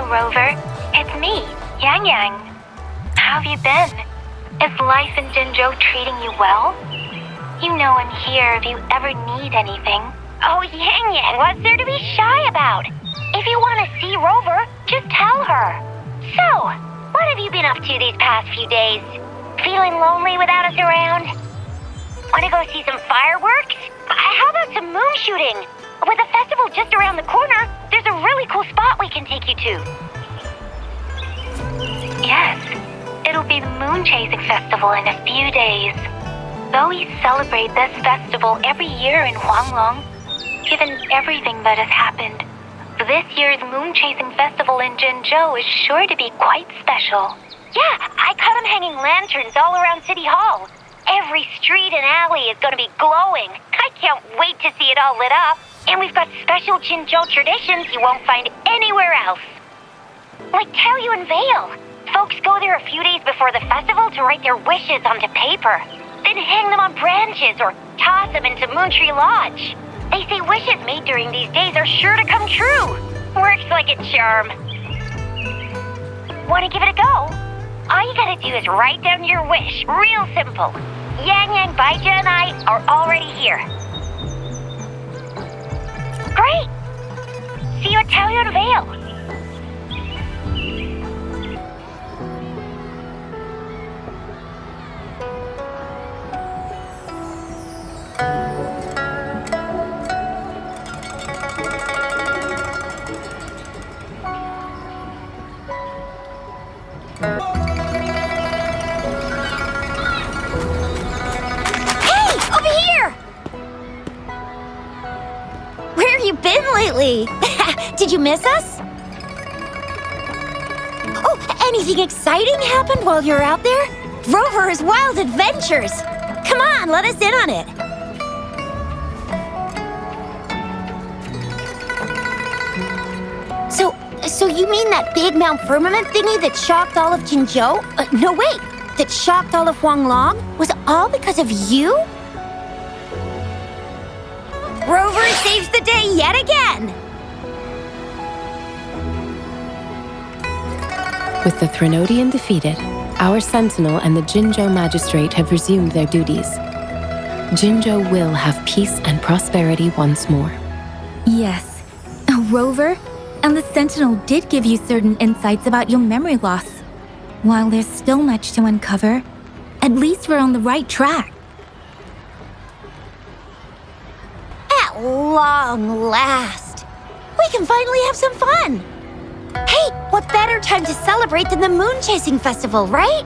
Rover. It's me, Yang Yang. How have you been? Is life in Jinzhou treating you well? You know I'm here if you ever need anything. Oh, Yang Yang, what's there to be shy about? If you want to see Rover, just tell her. So, what have you been up to these past few days? Feeling lonely without us around? Want to go see some fireworks? How about some moon shooting? With the festival just around the corner, there's a really cool spot we can take you to. Yes, it'll be the Moon Chasing Festival in a few days. Though we celebrate this festival every year in Huanglong, given everything that has happened, this year's Moon Chasing Festival in Jinzhou is sure to be quite special. Yeah, I caught them hanging lanterns all around City Hall. Every street and alley is going to be glowing. I can't wait to see it all lit up. And we've got special Jinzhou traditions you won't find anywhere else. Like Taoyuan Veil. Folks go there a few days before the festival to write their wishes onto paper. Then hang them on branches or toss them into Moontree Lodge. They say wishes made during these days are sure to come true. Works like a charm. Want to give it a go? All you gotta do is write down your wish. Real simple. Yang Yang, Baija, and I are already here. Great! See you at Taoyuan Veil. Lately. Did you miss us? Oh, anything exciting happened while you were out there? Rover's Wild Adventures. Come on, let us in on it. So you mean that big Mount Firmament thingy that shocked all of Jinzhou? No, wait. That shocked all of Huanglong? Was all because of you? Rover saves the day yet again! With the Threnodian defeated, our Sentinel and the Jinzhou Magistrate have resumed their duties. Jinzhou will have peace and prosperity once more. Yes. Rover and the Sentinel did give you certain insights about your memory loss. While there's still much to uncover, at least we're on the right track. Long last. We can finally have some fun. Hey, what better time to celebrate than the Moon Chasing Festival, right?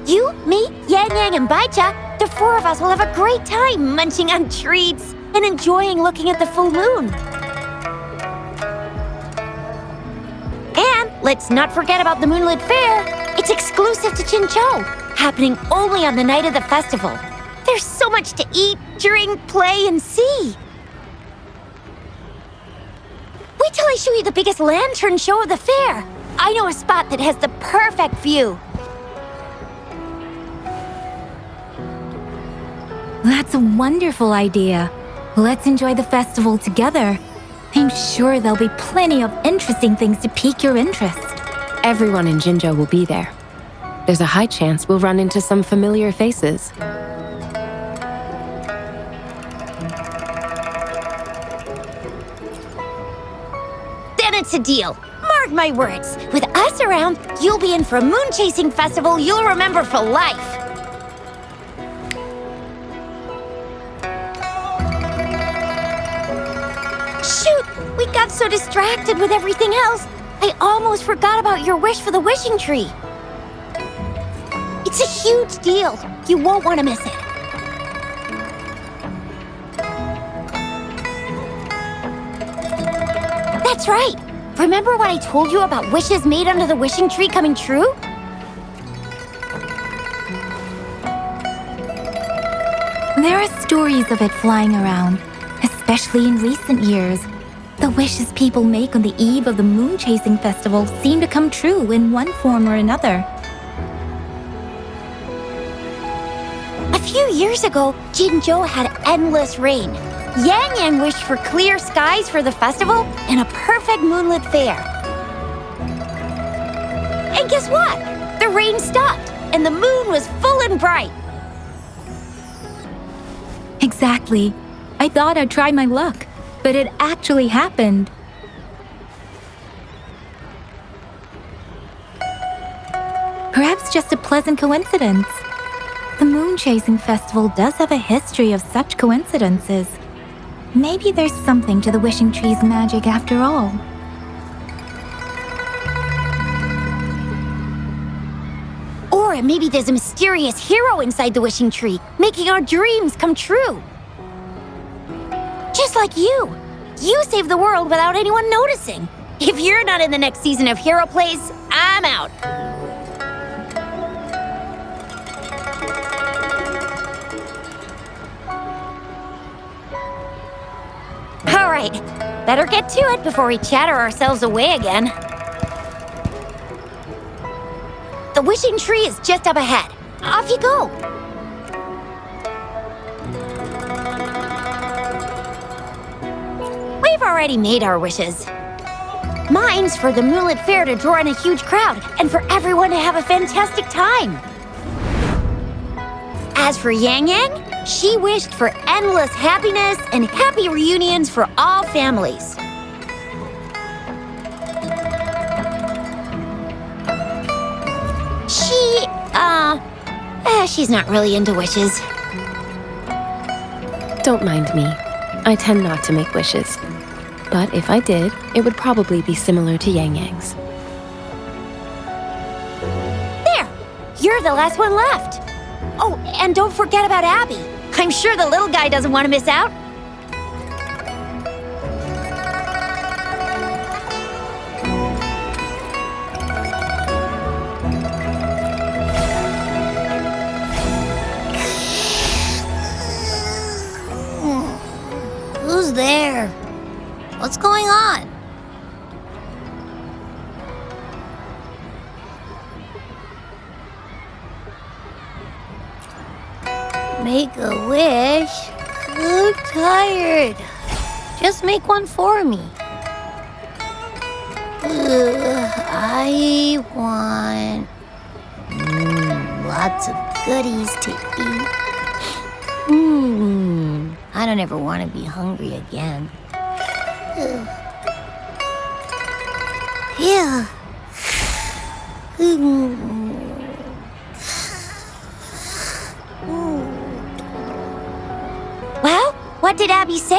You, me, Yang Yang, and Baija, the four of us will have a great time munching on treats and enjoying looking at the full moon. And let's not forget about the Moonlit Fair. It's exclusive to Jinzhou, happening only on the night of the festival. There's so much to eat, drink, play, and see. Wait till I show you the biggest lantern show of the fair. I know a spot that has the perfect view. That's a wonderful idea. Let's enjoy the festival together. I'm sure there'll be plenty of interesting things to pique your interest. Everyone in Jinzhou will be there. There's a high chance we'll run into some familiar faces. It's a deal. Mark my words. With us around, you'll be in for a moon chasing festival you'll remember for life. Shoot! We got so distracted with everything else, I almost forgot about your wish for the wishing tree. It's a huge deal. You won't want to miss it. That's right. Remember what I told you about wishes made under the wishing tree coming true? There are stories of it flying around, especially in recent years. The wishes people make on the eve of the Moon Chasing Festival seem to come true in one form or another. A few years ago, Jinzhou had endless rain. Yang Yang wished for clear skies for the festival and a perfect moonlit fair. guess what? The rain stopped, and the moon was full and bright. Exactly. I thought I'd try my luck, but it actually happened. Perhaps just a pleasant coincidence. The moon chasing festival does have a history of such coincidences. Maybe there's something to the wishing tree's magic after all. Or maybe there's a mysterious hero inside the wishing tree, making our dreams come true. Just like you. You saved the world without anyone noticing. If you're not in the next season of Hero Plays, I'm out. All right, better get to it before we chatter ourselves away again. The wishing tree is just up ahead. Off you go. We've already made our wishes. Mine's for the Moonlit Fair to draw in a huge crowd and for everyone to have a fantastic time. As for Yang Yang, she wished for endless happiness and happy reunions for all families. She's not really into wishes. Don't mind me. I tend not to make wishes. But if I did, it would probably be similar to Yang Yang's. There! You're the last one left. Oh, and don't forget about Abby. I'm sure the little guy doesn't want to miss out. Who's there? What's going on? Make a wish? I'm tired. Just make one for me. I want lots of goodies to eat. I don't ever want to be hungry again. Yeah. Well, what did Abby say?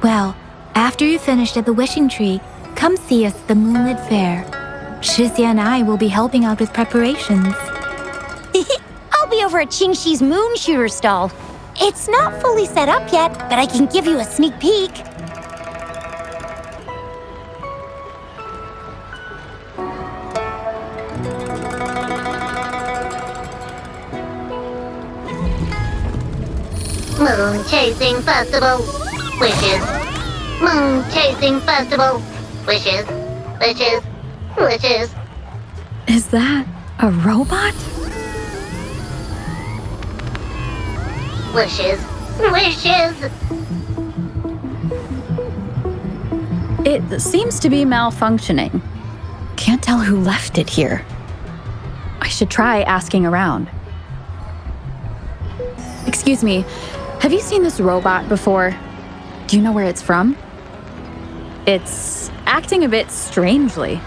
Well, after you finished at the wishing tree, come see us at the Moonlit Fair. Zhezhi and I will be helping out with preparations. I'll be over at Qingxi's moon shooter stall. It's not fully set up yet, but I can give you a sneak peek. Moon Chasing Festival. Wishes. Moon Chasing Festival. Wishes. Wishes. Wishes. Is that a robot? Wishes. Wishes. It seems to be malfunctioning. Can't tell who left it here. I should try asking around. Excuse me, have you seen this robot before? Do you know where it's from? It's acting a bit strangely.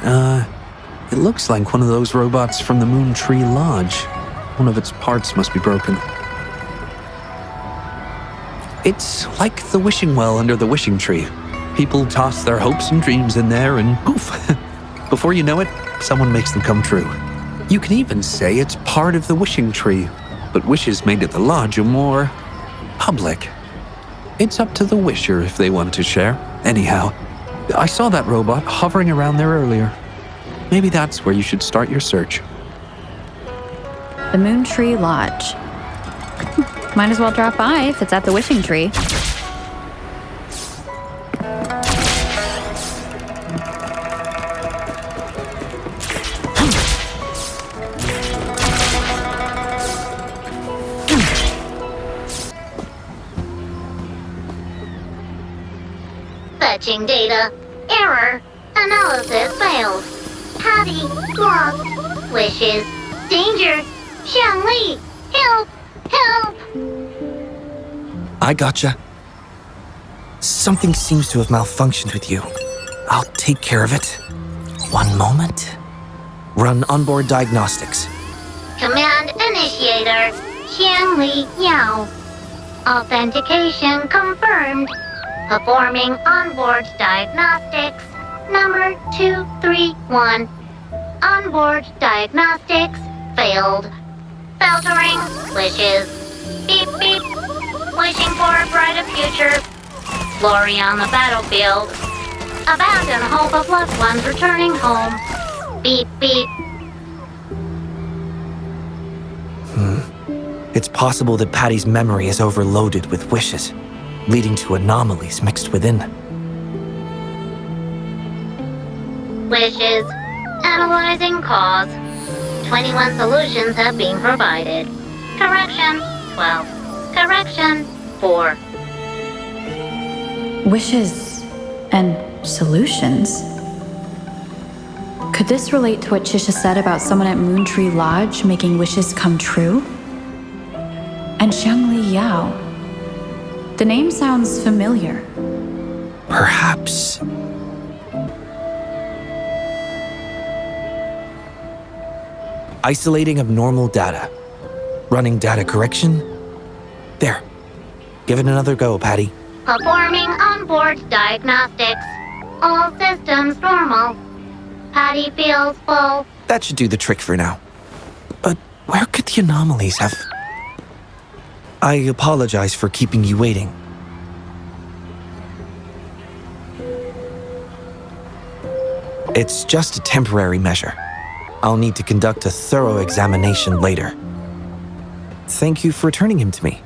It looks like one of those robots from the Moon Tree Lodge. One of its parts must be broken. It's like the wishing well under the wishing tree. People toss their hopes and dreams in there and poof! Before you know it, someone makes them come true. You can even say it's part of the wishing tree, but wishes made at the lodge are more public. It's up to the wisher if they want to share. Anyhow, I saw that robot hovering around there earlier. Maybe that's where you should start your search. The Moon Tree Lodge. Might as well drop by if it's at the wishing tree. Fetching data. Error. Analysis failed. Patty lost. Wishes. Danger. Xiangli. Help! Help! I gotcha. Something seems to have malfunctioned with you. I'll take care of it. One moment. Run onboard diagnostics. Command initiator. Xiangli Yao. Authentication confirmed. Performing onboard diagnostics. Number 231. Onboard diagnostics failed. Filtering wishes. Beep beep. Wishing for a brighter future. Glory on the battlefield. Abandon hope of loved ones returning home. Beep beep. It's possible that Patty's memory is overloaded with wishes, leading to anomalies mixed within. Wishes. Analyzing cause. 21 solutions have been provided. Correction 12. Correction 4. Wishes and solutions? Could this relate to what Chisha said about someone at Moontree Lodge making wishes come true? And Xiangli Yao. The name sounds familiar. Perhaps. Isolating abnormal data. Running data correction. There. Give it another go, Patty. Performing onboard diagnostics. All systems normal. Patty feels full. That should do the trick for now. But where could the anomalies have... I apologize for keeping you waiting. It's just a temporary measure. I'll need to conduct a thorough examination later. Thank you for returning him to me.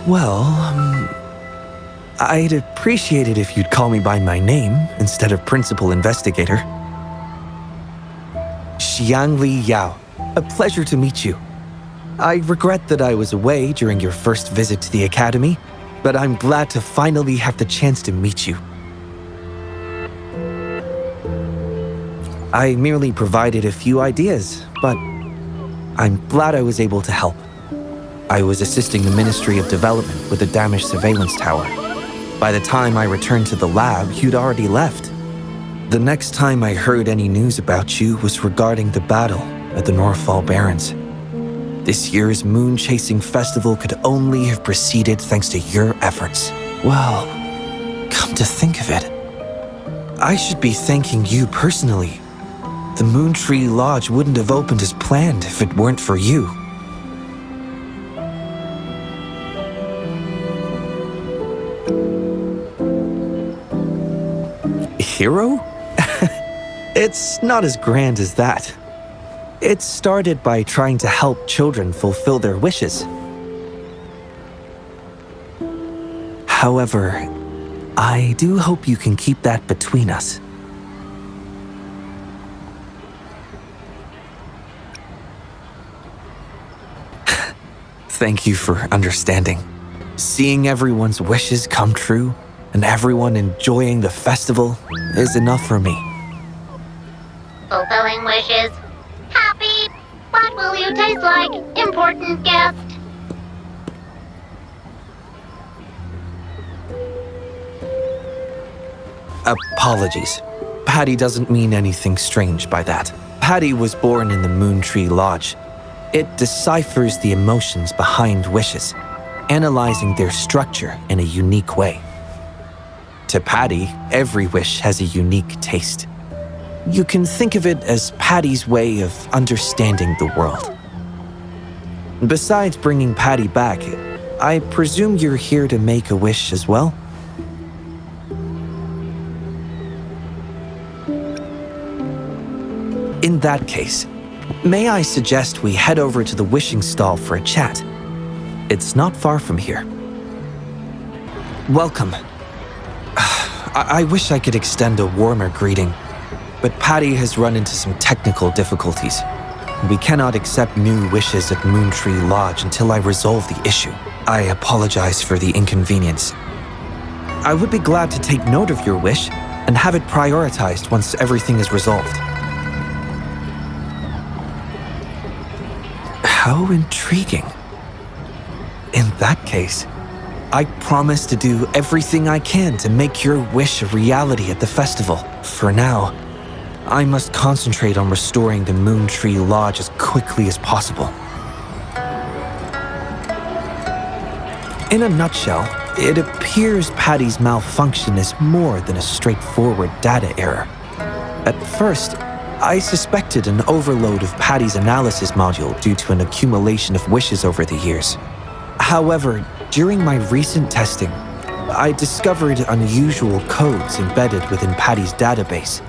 Well, I'd appreciate it if you'd call me by my name instead of Principal Investigator. Xiangli Yao, a pleasure to meet you. I regret that I was away during your first visit to the Academy, but I'm glad to finally have the chance to meet you. I merely provided a few ideas, but I'm glad I was able to help. I was assisting the Ministry of Development with a damaged surveillance tower. By the time I returned to the lab, you'd already left. The next time I heard any news about you was regarding the battle at the Northfall Barrens. This year's moon-chasing festival could only have proceeded thanks to your efforts. Well, come to think of it, I should be thanking you personally. The Moontree Lodge wouldn't have opened as planned if it weren't for you. Hero? It's not as grand as that. It started by trying to help children fulfill their wishes. However, I do hope you can keep that between us. Thank you for understanding. Seeing everyone's wishes come true and everyone enjoying the festival is enough for me. Fulfilling wishes. Happy. What will you taste like, important guest? Apologies. Patty doesn't mean anything strange by that. Patty was born in the Moontree Lodge. It deciphers the emotions behind wishes, analyzing their structure in a unique way. To Patty, every wish has a unique taste. You can think of it as Patty's way of understanding the world. Besides bringing Patty back, I presume you're here to make a wish as well? In that case, may I suggest we head over to the wishing stall for a chat? It's not far from here. Welcome. I wish I could extend a warmer greeting, but Patty has run into some technical difficulties. We cannot accept new wishes at Moon Tree Lodge until I resolve the issue. I apologize for the inconvenience. I would be glad to take note of your wish and have it prioritized once everything is resolved. How intriguing. In that case, I promise to do everything I can to make your wish a reality at the festival. For now, I must concentrate on restoring the Moon Tree Lodge as quickly as possible. In a nutshell, it appears Patty's malfunction is more than a straightforward data error. At first, I suspected an overload of Patty's analysis module due to an accumulation of wishes over the years. However, during my recent testing, I discovered unusual codes embedded within Patty's database.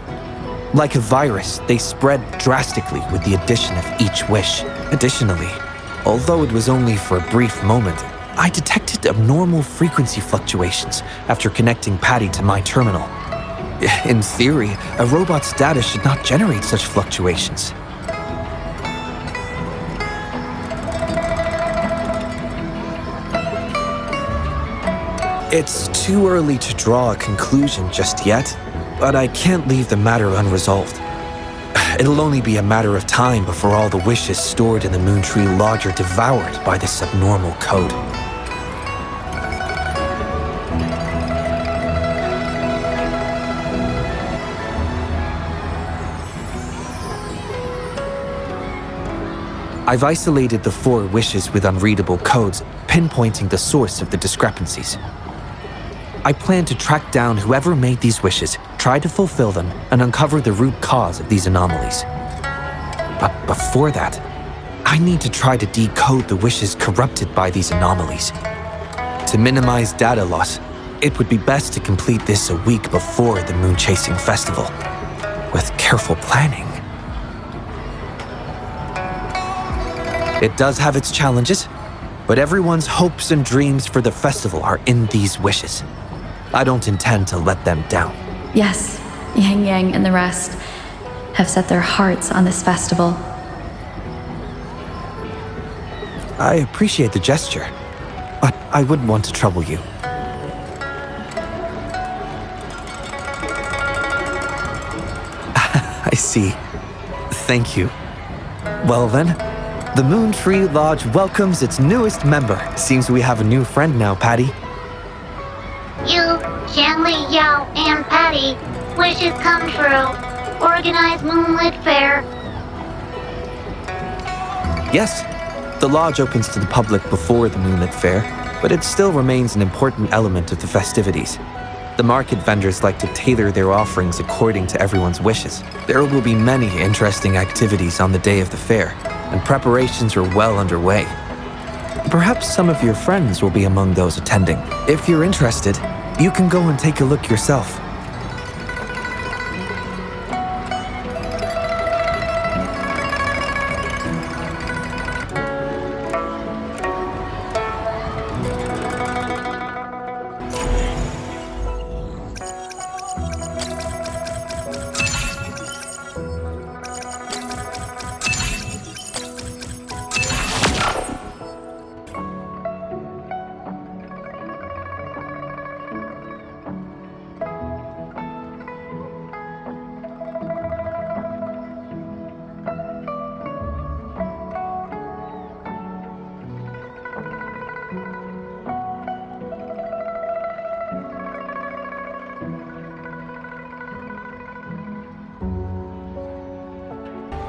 Like a virus, they spread drastically with the addition of each wish. Additionally, although it was only for a brief moment, I detected abnormal frequency fluctuations after connecting Patty to my terminal. In theory, a robot's data should not generate such fluctuations. It's too early to draw a conclusion just yet, but I can't leave the matter unresolved. It'll only be a matter of time before all the wishes stored in the Moon Tree Lodge are devoured by this abnormal code. I've isolated the 4 wishes with unreadable codes, pinpointing the source of the discrepancies. I plan to track down whoever made these wishes, try to fulfill them, and uncover the root cause of these anomalies. But before that, I need to try to decode the wishes corrupted by these anomalies. To minimize data loss, it would be best to complete this a week before the Moon Chasing Festival. With careful planning. It does have its challenges, but everyone's hopes and dreams for the festival are in these wishes. I don't intend to let them down. Yes, Yang Yang and the rest have set their hearts on this festival. I appreciate the gesture, but I wouldn't want to trouble you. I see. Thank you. Well then, the Moon Tree Lodge welcomes its newest member. Seems we have a new friend now, Patty. You, Xiangli Yao, and Patty, wishes come true. Organize Moonlit Fair. Yes, the lodge opens to the public before the Moonlit Fair, but it still remains an important element of the festivities. The market vendors like to tailor their offerings according to everyone's wishes. There will be many interesting activities on the day of the fair, and preparations are well underway. Perhaps some of your friends will be among those attending. If you're interested, you can go and take a look yourself.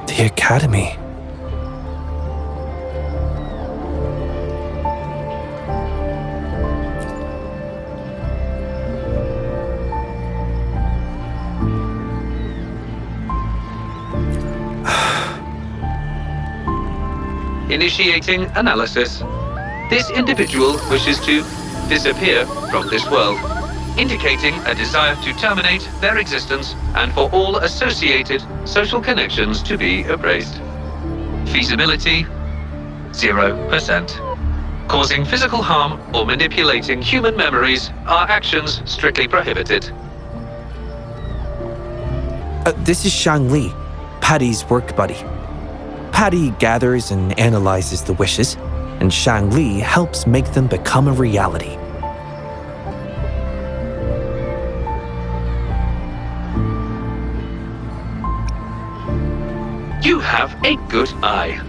The Academy. Initiating analysis. This individual wishes to disappear from this world, indicating a desire to terminate their existence and for all associated social connections to be erased. Feasibility, 0%. Causing physical harm or manipulating human memories are actions strictly prohibited. This is Xiangli, Patty's work buddy. Patty gathers and analyzes the wishes, and Xiangli helps make them become a reality. You have a good eye.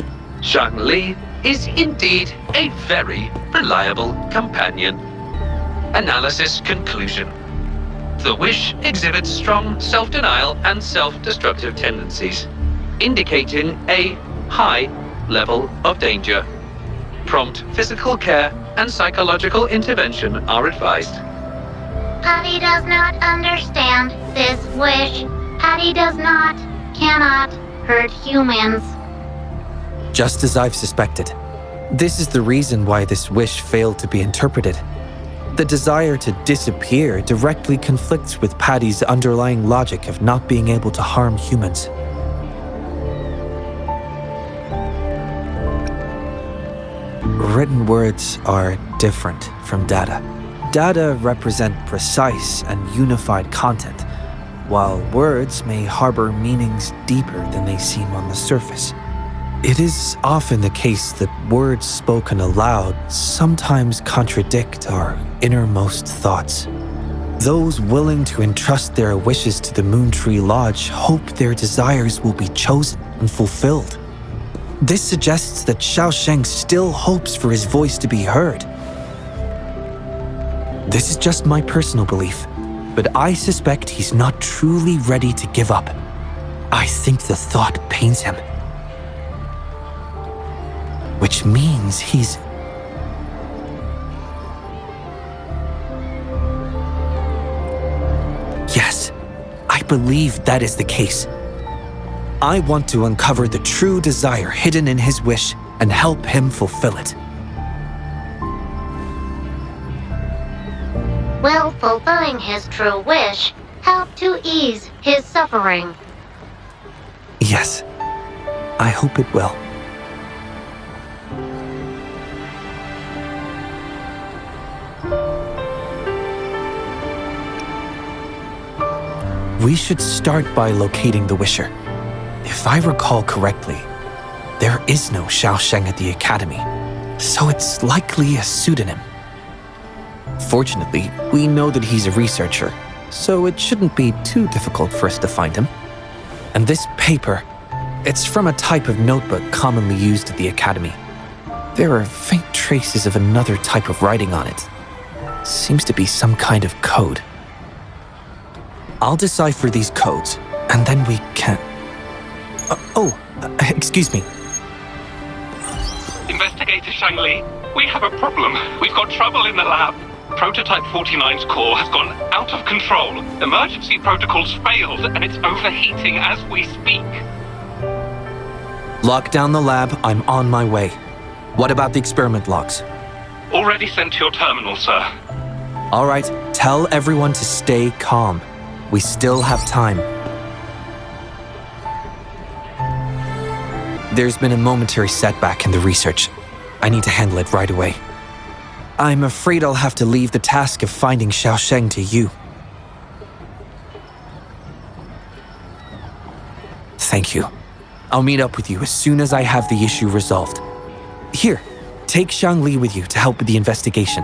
Xiangli is indeed a very reliable companion. Analysis conclusion. The wish exhibits strong self-denial and self-destructive tendencies, indicating a high level of danger. Prompt physical care and psychological intervention are advised. Patty does not understand this wish. Patty cannot hurt humans. Just as I've suspected. This is the reason why this wish failed to be interpreted. The desire to disappear directly conflicts with Patty's underlying logic of not being able to harm humans. Written words are different from data. Data represent precise and unified content, while words may harbor meanings deeper than they seem on the surface. It is often the case that words spoken aloud sometimes contradict our innermost thoughts. Those willing to entrust their wishes to the Moon Tree Lodge hope their desires will be chosen and fulfilled. This suggests that Xiaosheng still hopes for his voice to be heard. This is just my personal belief, but I suspect he's not truly ready to give up. I think the thought pains him. Which means he's... Yes, I believe that is the case. I want to uncover the true desire hidden in his wish and help him fulfill it. Will fulfilling his true wish help to ease his suffering? Yes, I hope it will. We should start by locating the wisher. If I recall correctly, there is no Xiaosheng at the academy, so it's likely a pseudonym. Fortunately, we know that he's a researcher, so it shouldn't be too difficult for us to find him. And this paper, it's from a type of notebook commonly used at the academy. There are faint traces of another type of writing on it. Seems to be some kind of code. I'll decipher these codes, and then we can... excuse me. Investigator Xiangli, we have a problem. We've got trouble in the lab. Prototype 49's core has gone out of control. Emergency protocols failed, and it's overheating as we speak. Lock down the lab. I'm on my way. What about the experiment logs? Already sent to your terminal, sir. All right, tell everyone to stay calm. We still have time. There's been a momentary setback in the research. I need to handle it right away. I'm afraid I'll have to leave the task of finding Xiaosheng to you. Thank you. I'll meet up with you as soon as I have the issue resolved. Here, take Xiangli with you to help with the investigation.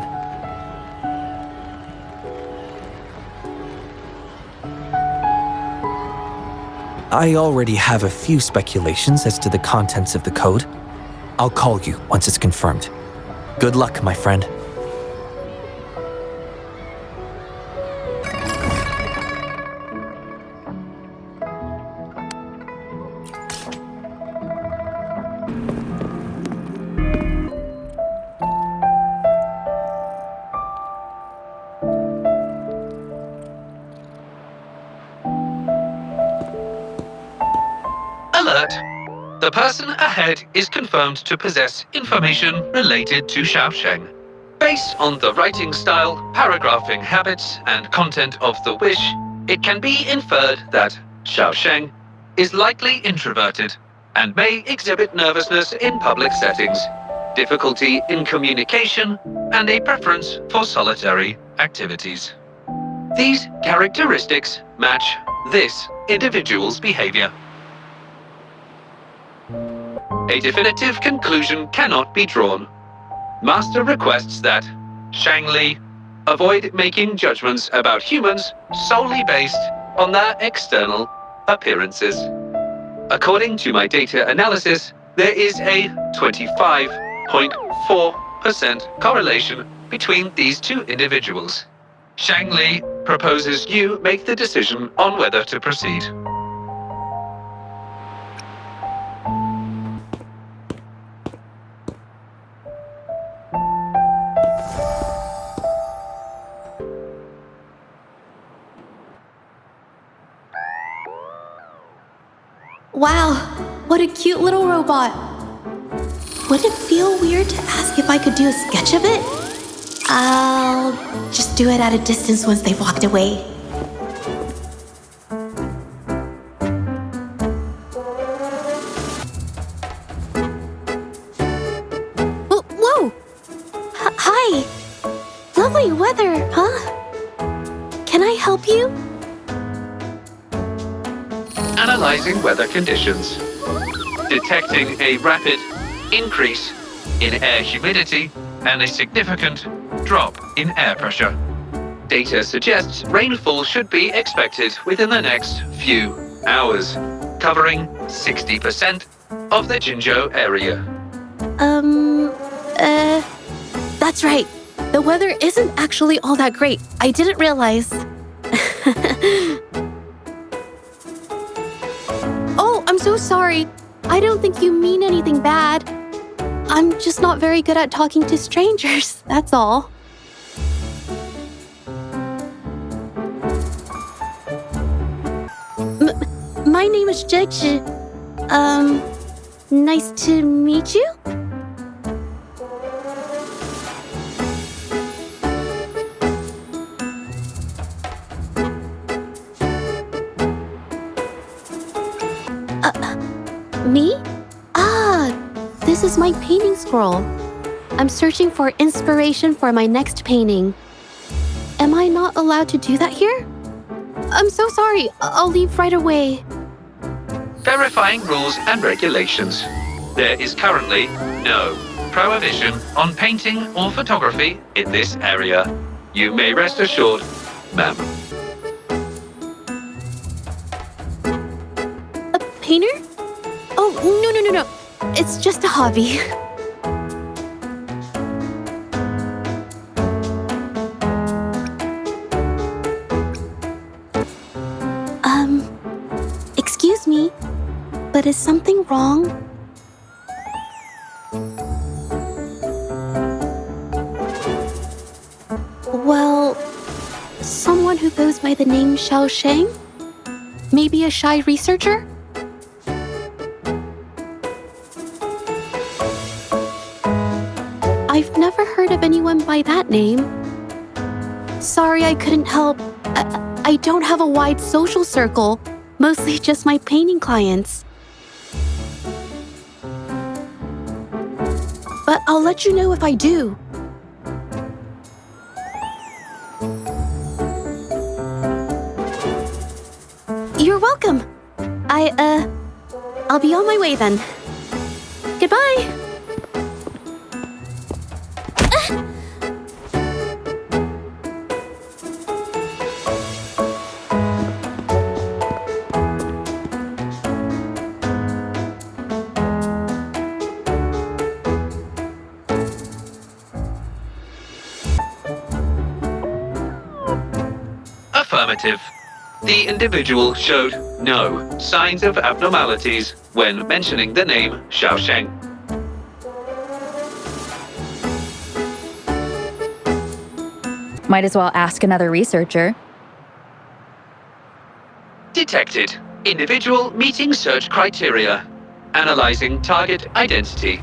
I already have a few speculations as to the contents of the code. I'll call you once it's confirmed. Good luck, my friend. Alert! The person ahead is confirmed to possess information related to Xiaosheng. Based on the writing style, paragraphing habits, and content of the wish, it can be inferred that Xiaosheng is likely introverted and may exhibit nervousness in public settings, difficulty in communication, and a preference for solitary activities. These characteristics match this individual's behavior. A definitive conclusion cannot be drawn. Master requests that Xiangli avoid making judgments about humans solely based on their external appearances. According to my data analysis, there is a 25.4% correlation between these two individuals. Xiangli proposes you make the decision on whether to proceed. Wow, what a cute little robot. Would it feel weird to ask if I could do a sketch of it? I'll just do it at a distance once they've walked away. Whoa! Hi! Lovely weather, huh? Can I help you? Analyzing weather conditions. Detecting a rapid increase in air humidity and a significant drop in air pressure. Data suggests rainfall should be expected within the next few hours, covering 60% of the Jinzhou area. That's right. The weather isn't actually all that great. I didn't realize. Oh, I'm so sorry. I don't think you mean anything bad. I'm just not very good at talking to strangers, that's all. My name is Zhezhi. Nice to meet you? Me? This is my painting scroll. I'm searching for inspiration for my next painting. Am I not allowed to do that here? I'm so sorry. I'll leave right away. Verifying rules and regulations. There is currently no prohibition on painting or photography in this area. You may rest assured, ma'am. A painter? Oh, no. It's just a hobby. Excuse me, but is something wrong? Well, someone who goes by the name Xiaosheng? Maybe a shy researcher? I've never heard of anyone by that name. Sorry I couldn't help. I don't have a wide social circle, mostly just my painting clients. But I'll let you know if I do. You're welcome. I'll be on my way then. Goodbye. Affirmative. The individual showed no signs of abnormalities when mentioning the name Xiaosheng. Might as well ask another researcher. Detected. Individual meeting search criteria. Analyzing target identity.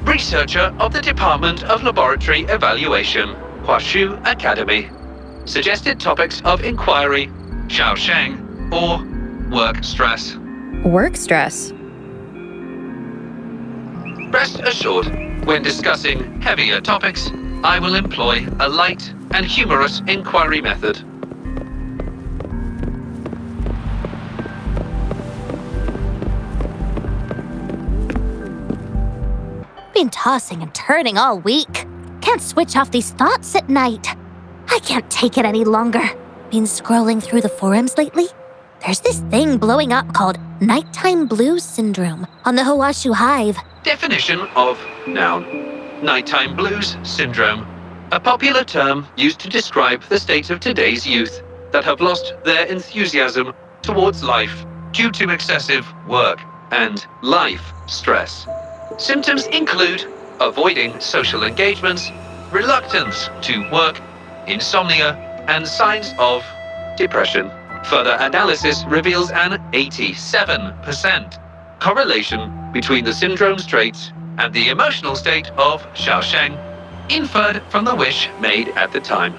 Researcher of the Department of Laboratory Evaluation, Huashu Academy. Suggested topics of inquiry, Xiaosheng, or work stress. Work stress? Rest assured, when discussing heavier topics, I will employ a light and humorous inquiry method. been tossing and turning all week. Can't switch off these thoughts at night. I can't take it any longer. Been scrolling through the forums lately? There's this thing blowing up called nighttime blues syndrome on the Hawashu Hive. Definition of noun. Nighttime blues syndrome. A popular term used to describe the state of today's youth that have lost their enthusiasm towards life due to excessive work and life stress. Symptoms include avoiding social engagements, reluctance to work, insomnia, and signs of depression. Further analysis reveals an 87% correlation between the syndrome's traits and the emotional state of Xiaosheng, inferred from the wish made at the time.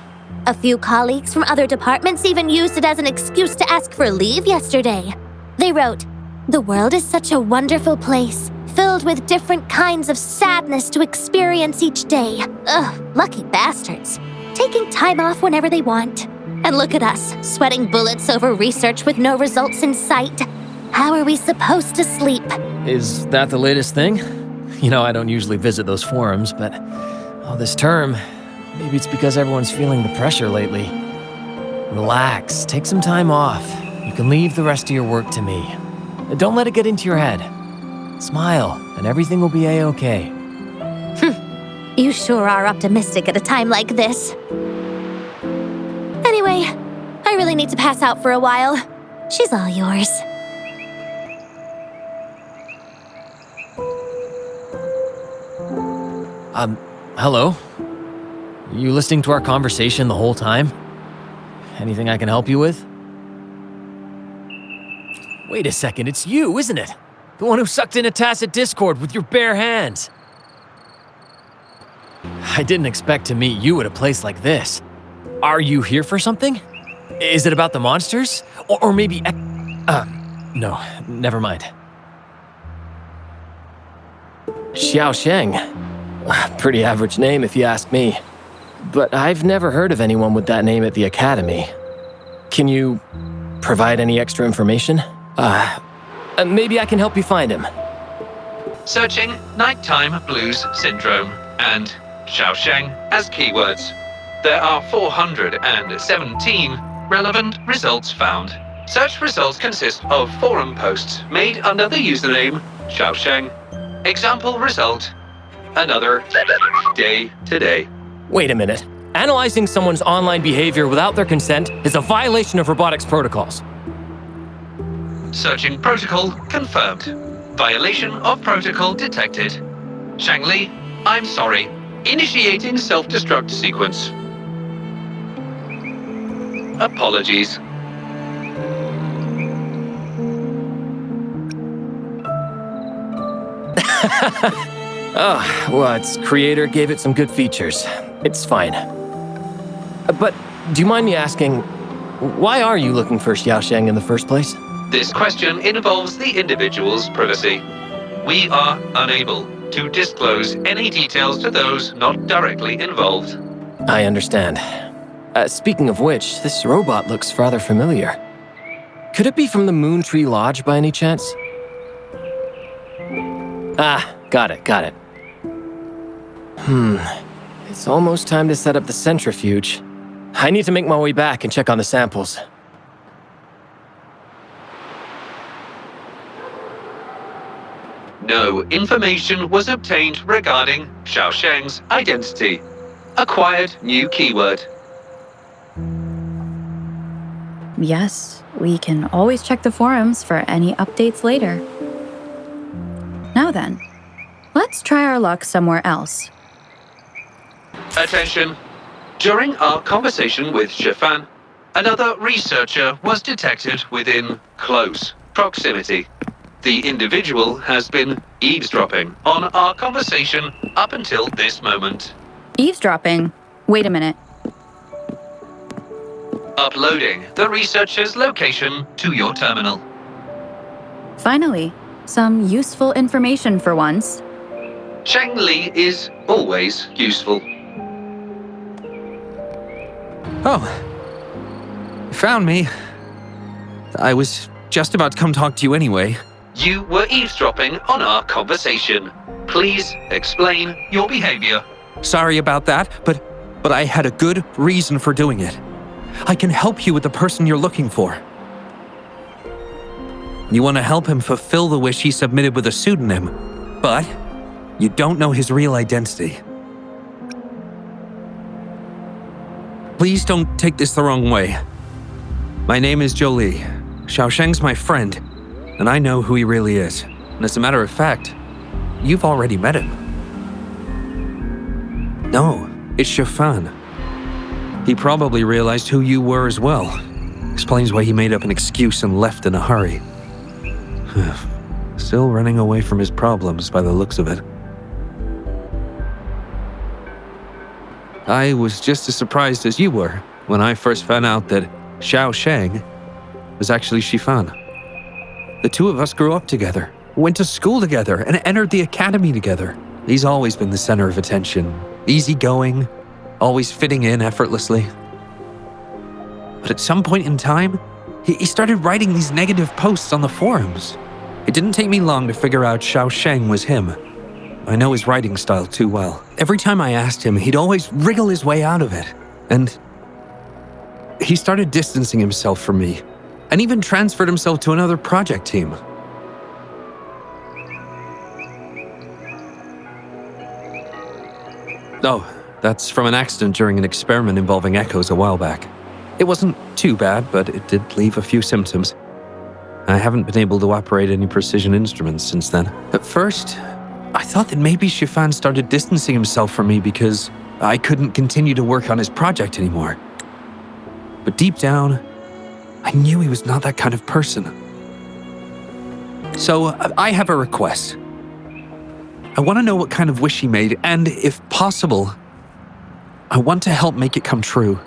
A few colleagues from other departments even used it as an excuse to ask for leave yesterday. They wrote, "The world is such a wonderful place, filled with different kinds of sadness to experience each day. Ugh, lucky bastards. Taking time off whenever they want. And look at us, sweating bullets over research with no results in sight. How are we supposed to sleep?" Is that the latest thing? You know, I don't usually visit those forums, but this term, maybe it's because everyone's feeling the pressure lately. Relax, take some time off. You can leave the rest of your work to me. Don't let it get into your head. Smile, and everything will be a-okay. You sure are optimistic at a time like this. Anyway, I really need to pass out for a while. She's all yours. Hello? You listening to our conversation the whole time? Anything I can help you with? Wait a second, it's you, isn't it? The one who sucked in a tacit discord with your bare hands. I didn't expect to meet you at a place like this. Are you here for something? Is it about the monsters? Or maybe... no, never mind. Xiaosheng. Pretty average name if you ask me. But I've never heard of anyone with that name at the academy. Can you provide any extra information? Maybe I can help you find him. Searching nighttime blues syndrome and Xiaosheng as keywords. There are 417 relevant results found. Search results consist of forum posts made under the username Xiaosheng. Example result: another day today. Wait a minute. Analyzing someone's online behavior without their consent is a violation of robotics protocols. Searching protocol confirmed. Violation of protocol detected. Xiangli, I'm sorry. Initiating self-destruct sequence. Apologies. Its creator gave it some good features. It's fine. But do you mind me asking, why are you looking for Xiaosheng in the first place? This question involves the individual's privacy. We are unable to disclose any details to those not directly involved. I understand. Speaking of which, this robot looks rather familiar. Could it be from the Moon Tree Lodge by any chance? Got it. It's almost time to set up the centrifuge. I need to make my way back and check on the samples. No information was obtained regarding Xiaosheng's identity. Acquired new keyword. Yes, we can always check the forums for any updates later. Now then, let's try our luck somewhere else. Attention. During our conversation with Shifan, another researcher was detected within close proximity. The individual has been eavesdropping on our conversation up until this moment. Eavesdropping? Wait a minute. Uploading the researcher's location to your terminal. Finally, some useful information for once. Xiangli is always useful. Oh, you found me. I was just about to come talk to you anyway. You were eavesdropping on our conversation. Please explain your behavior. Sorry about that, but I had a good reason for doing it. I can help you with the person you're looking for. You want to help him fulfill the wish he submitted with a pseudonym, but you don't know his real identity. Please don't take this the wrong way. My name is Jiuli. Xiaosheng's my friend, and I know who he really is. And as a matter of fact, you've already met him. No, it's Shifan. He probably realized who you were as well. Explains why he made up an excuse and left in a hurry. Still running away from his problems by the looks of it. I was just as surprised as you were when I first found out that Xiaosheng was actually Shifan. The two of us grew up together, went to school together, and entered the academy together. He's always been the center of attention, easygoing, always fitting in effortlessly. But at some point in time, he started writing these negative posts on the forums. It didn't take me long to figure out Xiaosheng was him. I know his writing style too well. Every time I asked him, he'd always wriggle his way out of it. And he started distancing himself from me, and even transferred himself to another project team. Oh, that's from an accident during an experiment involving echoes a while back. It wasn't too bad, but it did leave a few symptoms. I haven't been able to operate any precision instruments since then. At first, I thought that maybe Shifan started distancing himself from me because I couldn't continue to work on his project anymore. But deep down, I knew he was not that kind of person. So I have a request. I want to know what kind of wish he made, and if possible, I want to help make it come true.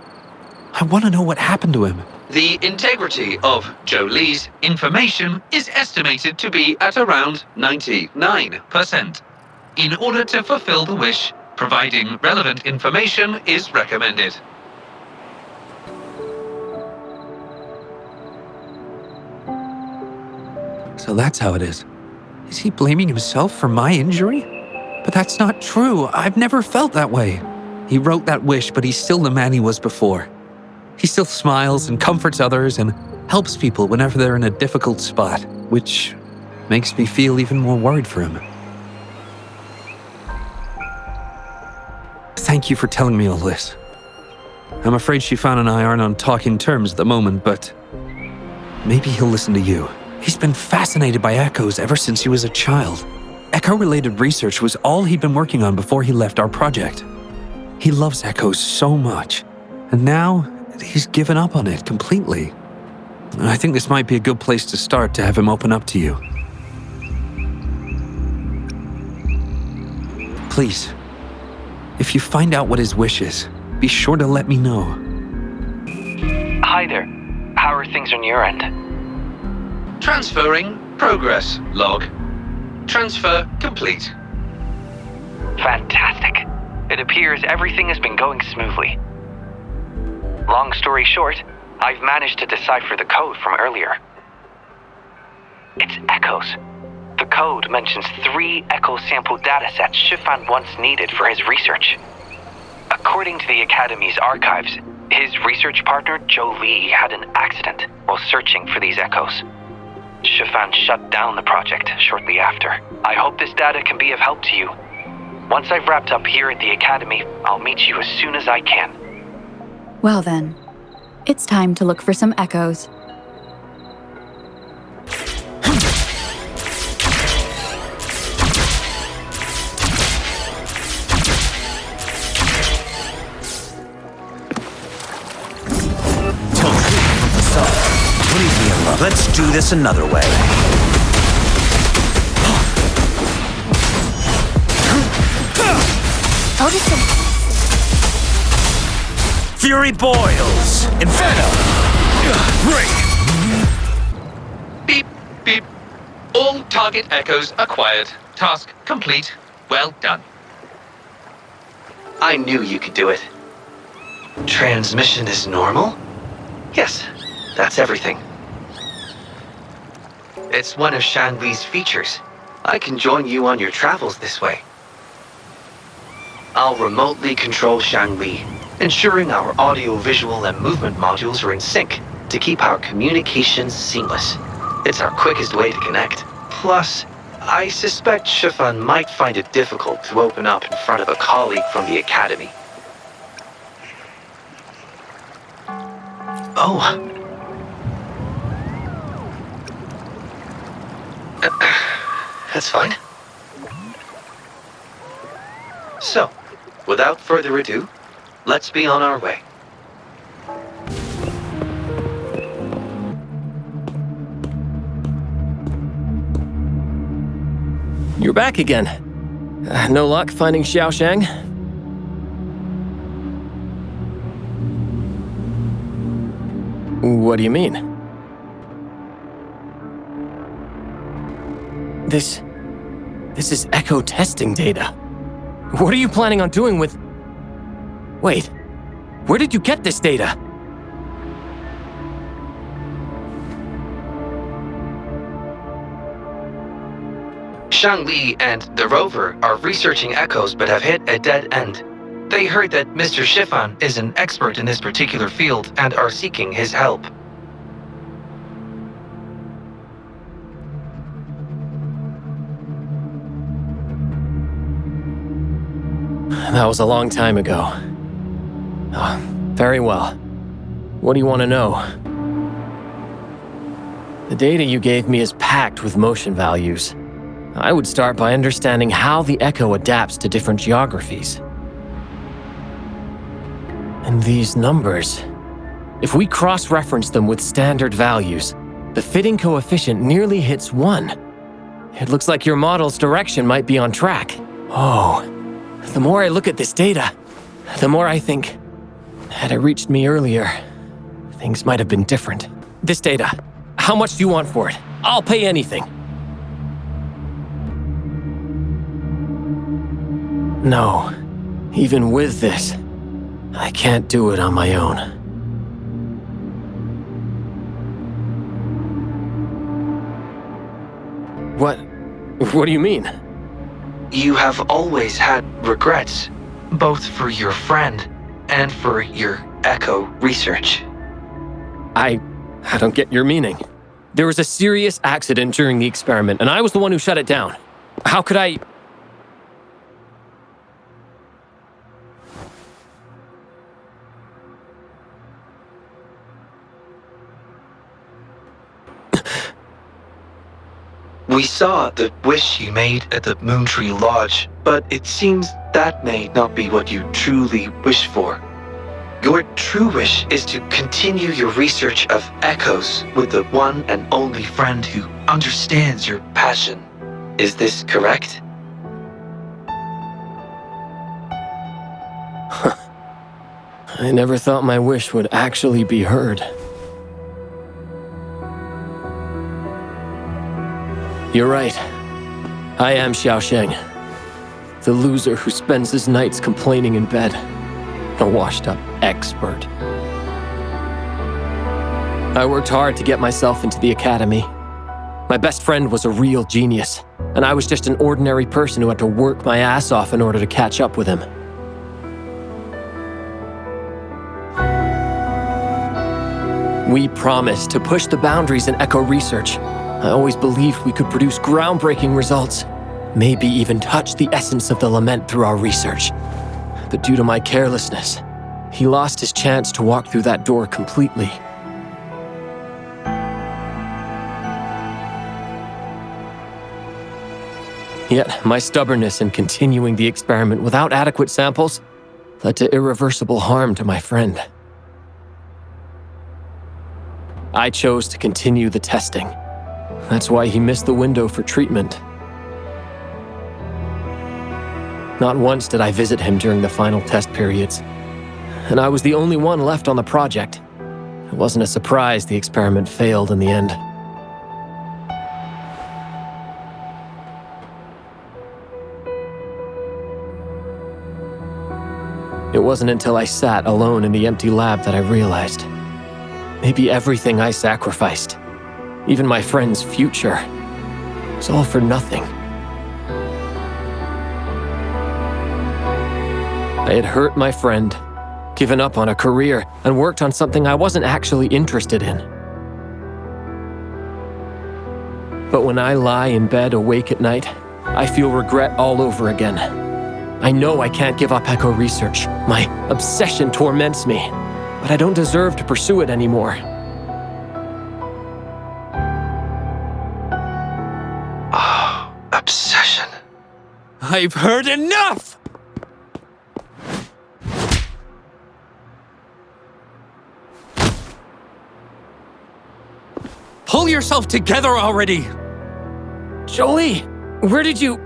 I want to know what happened to him. The integrity of Jiuli's information is estimated to be at around 99%. In order to fulfill the wish, providing relevant information is recommended. So that's how it is. Is he blaming himself for my injury? But that's not true. I've never felt that way. He wrote that wish, but he's still the man he was before. He still smiles and comforts others and helps people whenever they're in a difficult spot, which makes me feel even more worried for him. Thank you for telling me all this. I'm afraid Shifan and I aren't on talking terms at the moment, but maybe he'll listen to you. He's been fascinated by echoes ever since he was a child. Echo-related research was all he'd been working on before he left our project. He loves echoes so much, and now he's given up on it completely. I think this might be a good place to start to have him open up to you. Please, if you find out what his wish is, be sure to let me know. Hi there. How are things on your end? Transferring progress log. Transfer complete. Fantastic. It appears everything has been going smoothly. Long story short, I've managed to decipher the code from earlier. It's echoes. The code mentions 3 echo sample datasets Shifan once needed for his research. According to the Academy's archives, his research partner Jiuli had an accident while searching for these echoes. Shifan shut down the project shortly after. I hope this data can be of help to you. Once I've wrapped up here at the Academy, I'll meet you as soon as I can. Well then, it's time to look for some echoes. Leave me alone. Let's do this another way. Fury boils! Inferno! Break! Beep, beep. All target echoes acquired. Task complete. Well done. I knew you could do it. Transmission is normal? Yes, that's everything. It's one of Xiangli's features. I can join you on your travels this way. I'll remotely control Xiangli, ensuring our audio, visual, and movement modules are in sync to keep our communications seamless. It's our quickest way to connect. Plus, I suspect Shifan might find it difficult to open up in front of a colleague from the academy. Oh. That's fine. So, without further ado, let's be on our way. You're back again. No luck finding Xiaosheng? What do you mean? This is echo testing data. What are you planning on doing with... Wait, where did you get this data? Xiangli and the rover are researching echoes but have hit a dead end. They heard that Mr. Shifan is an expert in this particular field and are seeking his help. That was a long time ago. Oh, very well. What do you want to know? The data you gave me is packed with motion values. I would start by understanding how the echo adapts to different geographies. And these numbers, if we cross-reference them with standard values, the fitting coefficient nearly hits 1. It looks like your model's direction might be on track. Oh, the more I look at this data, the more I think, had it reached me earlier, things might have been different. This data, how much do you want for it? I'll pay anything. No, even with this, I can't do it on my own. What do you mean? You have always had regrets, both for your friend and for your echo research. I don't get your meaning. There was a serious accident during the experiment, and I was the one who shut it down. How could I... We saw the wish you made at the Moontree Lodge, but it seems that may not be what you truly wish for. Your true wish is to continue your research of echoes with the one and only friend who understands your passion. Is this correct? I never thought my wish would actually be heard. You're right. I am Xiaosheng, the loser who spends his nights complaining in bed. A washed-up expert. I worked hard to get myself into the academy. My best friend was a real genius, and I was just an ordinary person who had to work my ass off in order to catch up with him. We promised to push the boundaries in echo research. I always believed we could produce groundbreaking results, maybe even touch the essence of the lament through our research. But due to my carelessness, he lost his chance to walk through that door completely. Yet, my stubbornness in continuing the experiment without adequate samples led to irreversible harm to my friend. I chose to continue the testing. That's why he missed the window for treatment. Not once did I visit him during the final test periods, and I was the only one left on the project. It wasn't a surprise the experiment failed in the end. It wasn't until I sat alone in the empty lab that I realized. Maybe everything I sacrificed, even my friend's future, was all for nothing. I had hurt my friend, given up on a career, and worked on something I wasn't actually interested in. But when I lie in bed awake at night, I feel regret all over again. I know I can't give up echo research. My obsession torments me, but I don't deserve to pursue it anymore. Oh, obsession. I've heard enough! Pull yourself together already! Jiuli, where did you...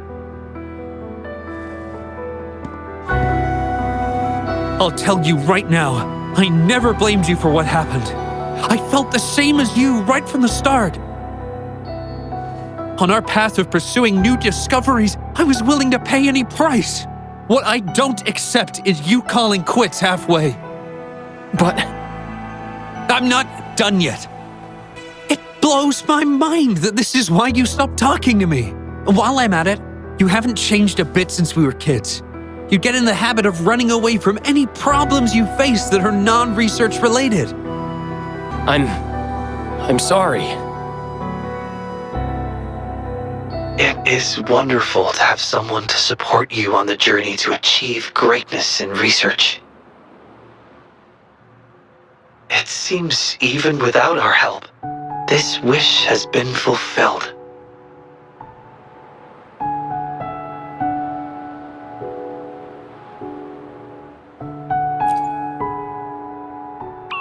I'll tell you right now, I never blamed you for what happened. I felt the same as you right from the start. On our path of pursuing new discoveries, I was willing to pay any price. What I don't accept is you calling quits halfway. But... I'm not done yet. It blows my mind that this is why you stopped talking to me. And while I'm at it, you haven't changed a bit since we were kids. You get in the habit of running away from any problems you face that are non-research related. I'm sorry. It is wonderful to have someone to support you on the journey to achieve greatness in research. It seems even without our help, this wish has been fulfilled.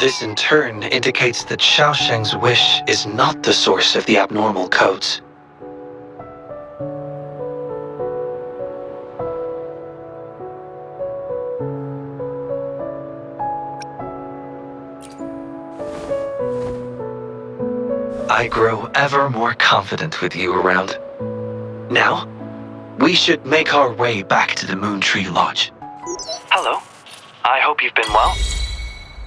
This in turn indicates that Xiaosheng's wish is not the source of the abnormal codes. I grow ever more confident with you around. Now, we should make our way back to the Moon Tree Lodge. Hello. I hope you've been well.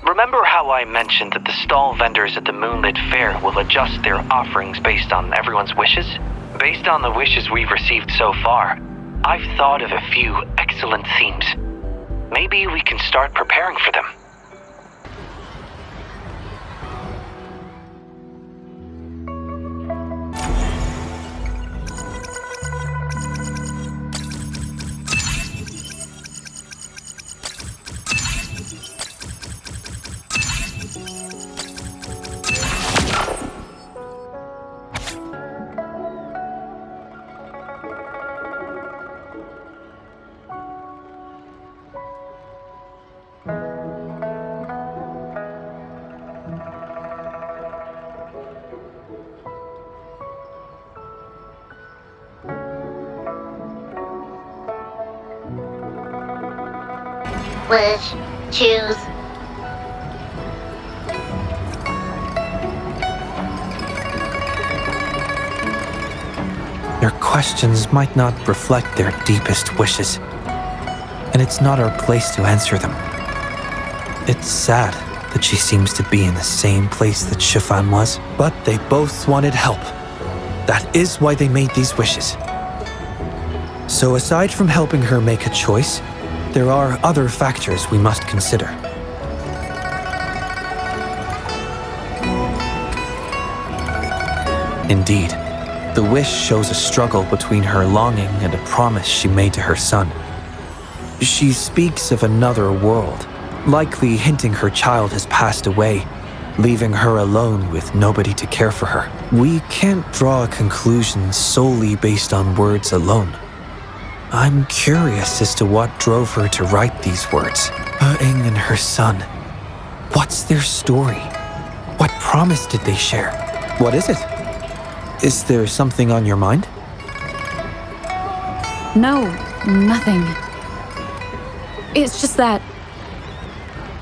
Remember how I mentioned that the stall vendors at the Moonlit Fair will adjust their offerings based on everyone's wishes? Based on the wishes we've received so far, I've thought of a few excellent themes. Maybe we can start preparing for them. Wish. Choose. Your questions might not reflect their deepest wishes, and it's not our place to answer them. It's sad that she seems to be in the same place that Shifan was, but they both wanted help. That is why they made these wishes. So aside from helping her make a choice, there are other factors we must consider. Indeed, the wish shows a struggle between her longing and a promise she made to her son. She speaks of another world, likely hinting her child has passed away, leaving her alone with nobody to care for her. We can't draw a conclusion solely based on words alone. I'm curious as to what drove her to write these words. Ying and her son. What's their story? What promise did they share? What is it? Is there something on your mind? No, nothing. It's just that...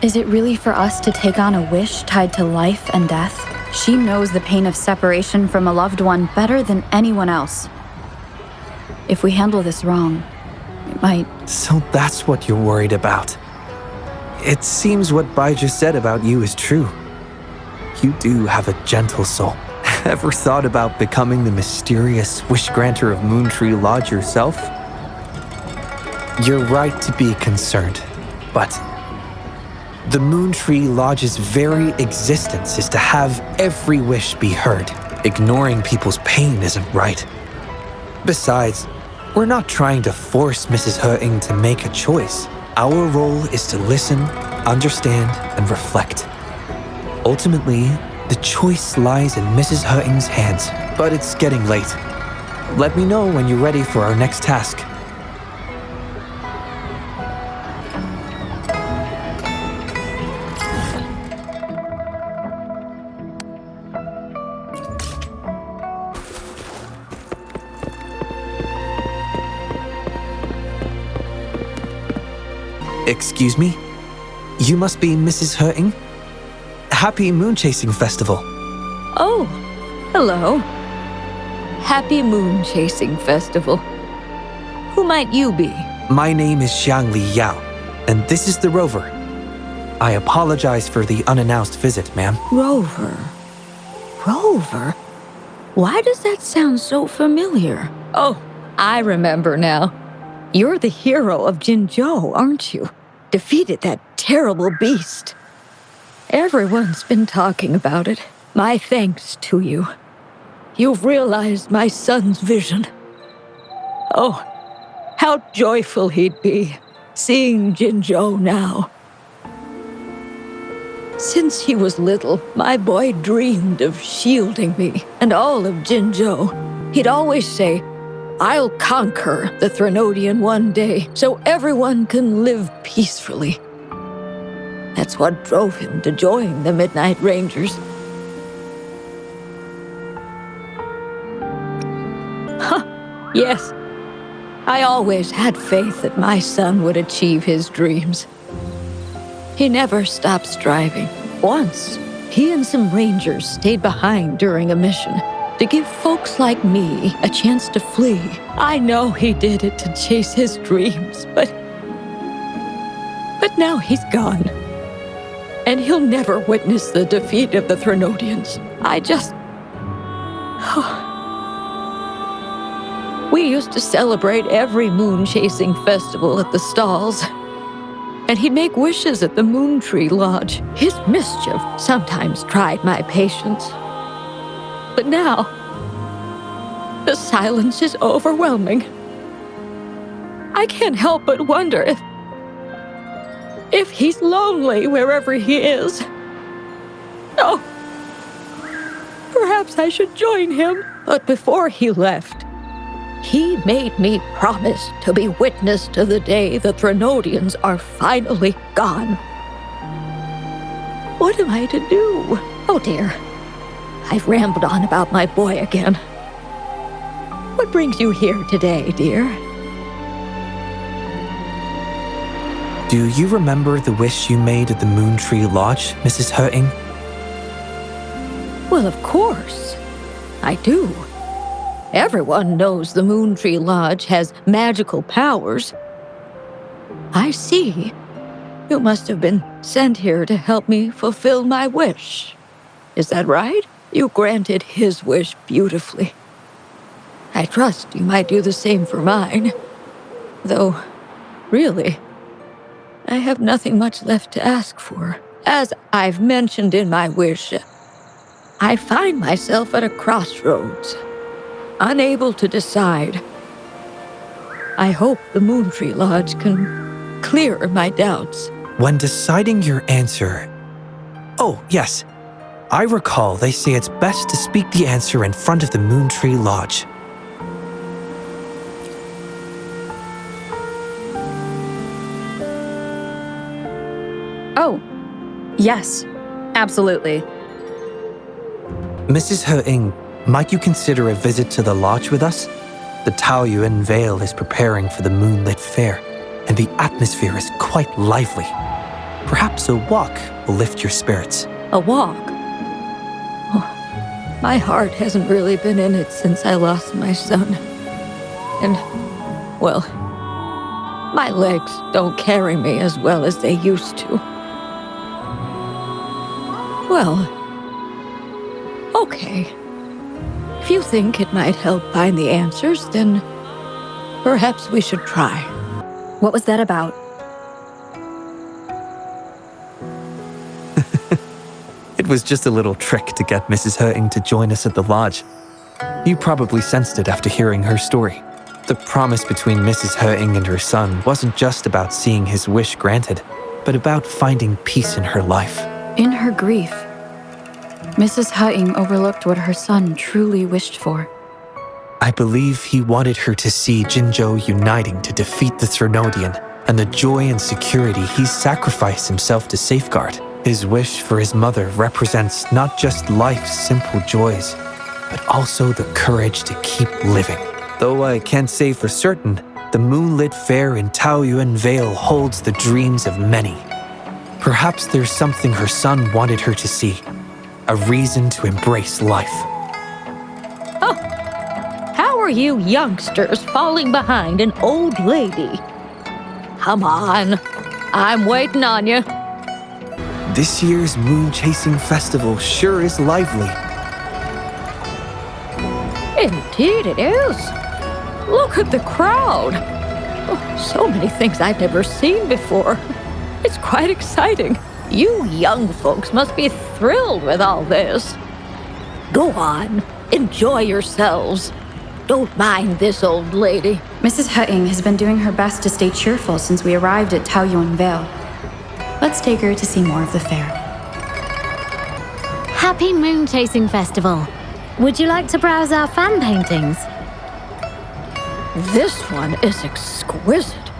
Is it really for us to take on a wish tied to life and death? She knows the pain of separation from a loved one better than anyone else. If we handle this wrong, it might... So that's what you're worried about. It seems what Bai just said about you is true. You do have a gentle soul. Ever thought about becoming the mysterious wish granter of Moon Tree Lodge yourself? You're right to be concerned. but the Moon Tree Lodge's very existence is to have every wish be heard. Ignoring people's pain isn't right. Besides, we're not trying to force Mrs. He to make a choice. Our role is to listen, understand, and reflect. Ultimately, the choice lies in Mrs. He's hands, but it's getting late. Let me know when you're ready for our next task. Excuse me? You must be Mrs. He? Happy Moon Chasing Festival. Oh, hello. Happy Moon Chasing Festival. Who might you be? My name is Xiangli Yao, and this is the Rover. I apologize for the unannounced visit, ma'am. Rover. Rover? Why does that sound so familiar? Oh, I remember now. You're the hero of Jinzhou, aren't you? Defeated that terrible beast. Everyone's been talking about it. My thanks to you. You've realized my son's vision. Oh, how joyful he'd be, seeing Jinzhou now. Since he was little, my boy dreamed of shielding me and all of Jinzhou. He'd always say, "I'll conquer the Threnodian one day, so everyone can live peacefully." That's what drove him to join the Midnight Rangers. Yes, I always had faith that my son would achieve his dreams. He never stopped striving. Once, he and some rangers stayed behind during a mission to give folks like me a chance to flee. I know he did it to chase his dreams, but now he's gone. And he'll never witness the defeat of the Threnodians. We used to celebrate every moon-chasing festival at the stalls. And he'd make wishes at the Moon Tree Lodge. His mischief sometimes tried my patience. But now, the silence is overwhelming. I can't help but wonder if he's lonely wherever he is. Oh, perhaps I should join him. But before he left, he made me promise to be witness to the day the Threnodians are finally gone. What am I to do? Oh dear, I've rambled on about my boy again. What brings you here today, dear? Do you remember the wish you made at the Moon Tree Lodge, Mrs. He? Well, of course, I do. Everyone knows the Moon Tree Lodge has magical powers. I see. You must have been sent here to help me fulfill my wish. Is that right? You granted his wish beautifully. I trust you might do the same for mine. Though, really, I have nothing much left to ask for. As I've mentioned in my wish, I find myself at a crossroads, unable to decide. I hope the Moon Tree Lodge can clear my doubts. When deciding your answer... Oh, yes. I recall they say it's best to speak the answer in front of the Moon Tree Lodge. Oh, yes, absolutely. Mrs. He, might you consider a visit to the lodge with us? The Taoyuan Vale is preparing for the moonlit fair, and the atmosphere is quite lively. Perhaps a walk will lift your spirits. A walk? Oh, my heart hasn't really been in it since I lost my son. And, well, my legs don't carry me as well as they used to. Well, okay. If you think it might help find the answers, then perhaps we should try. What was that about? It was just a little trick to get Mrs. Hering to join us at the lodge. You probably sensed it after hearing her story. The promise between Mrs. Hering and her son wasn't just about seeing his wish granted, but about finding peace in her life. In her grief, Mrs. Hering overlooked what her son truly wished for. I believe he wanted her to see Jinzhou uniting to defeat the Thronodian, and the joy and security he sacrificed himself to safeguard. His wish for his mother represents not just life's simple joys, but also the courage to keep living. Though I can't say for certain, the moonlit fair in Taoyuan Vale holds the dreams of many. Perhaps there's something her son wanted her to see, a reason to embrace life. Oh, how are you youngsters falling behind an old lady? Come on, I'm waiting on you. This year's moon-chasing festival sure is lively. Indeed it is. Look at the crowd. Oh, so many things I've never seen before. It's quite exciting. You young folks must be thrilled with all this. Go on, enjoy yourselves. Don't mind this old lady. Mrs. Hering has been doing her best to stay cheerful since we arrived at Taoyuan Vale. Let's take her to see more of the fair. Happy Moon Chasing Festival. Would you like to browse our fan paintings? This one is exquisite.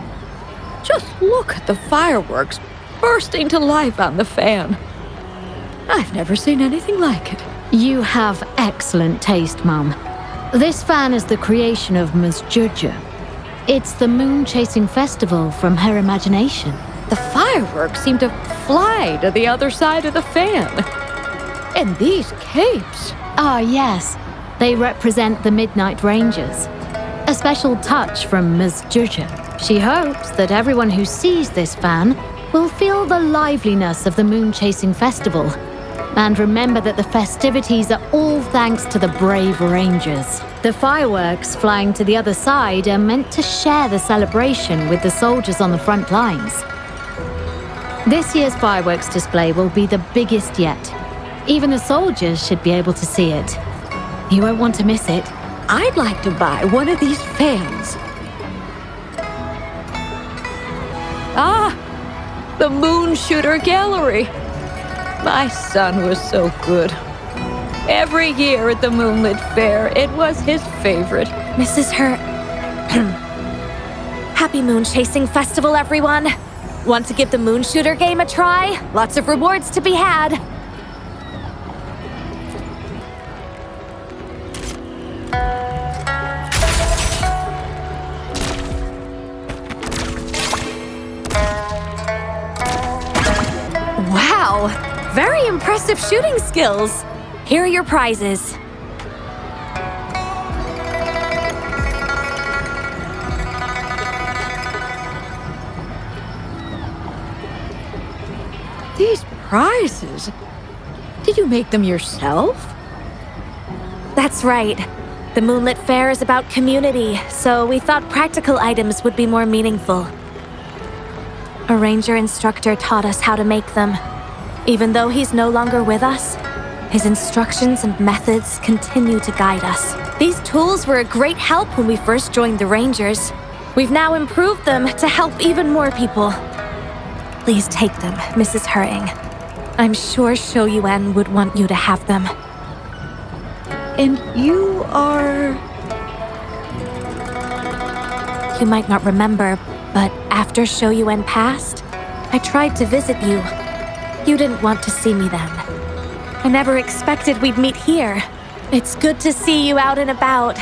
Just look at the fireworks bursting to life on the fan. I've never seen anything like it. You have excellent taste, Mum. This fan is the creation of Ms. Zhezhi. It's the moon-chasing festival from her imagination. The fireworks seem to fly to the other side of the fan. And these capes. Ah, yes. They represent the Midnight Rangers. A special touch from Ms. Zhezhi. She hopes that everyone who sees this fan will feel the liveliness of the moon-chasing festival. And remember that the festivities are all thanks to the brave Rangers. The fireworks flying to the other side are meant to share the celebration with the soldiers on the front lines. This year's fireworks display will be the biggest yet. Even the soldiers should be able to see it. You won't want to miss it. I'd like to buy one of these fans. Ah, the Moon Shooter Gallery. My son was so good. Every year at the Moonlit Fair, it was his favorite. Mrs. Happy Moon Chasing Festival, everyone! Want to give the Moon Shooter game a try? Lots of rewards to be had. Wow! Very impressive shooting skills. Here are your prizes. These prizes? Did you make them yourself? That's right. The Moonlit Fair is about community, so we thought practical items would be more meaningful. A ranger instructor taught us how to make them. Even though he's no longer with us, his instructions and methods continue to guide us. These tools were a great help when we first joined the Rangers. We've now improved them to help even more people. Please take them, Mrs. Hering. I'm sure Xiaoyuan would want you to have them. And you are... You might not remember, but after Xiaoyuan passed, I tried to visit you. You didn't want to see me then. I never expected we'd meet here. It's good to see you out and about.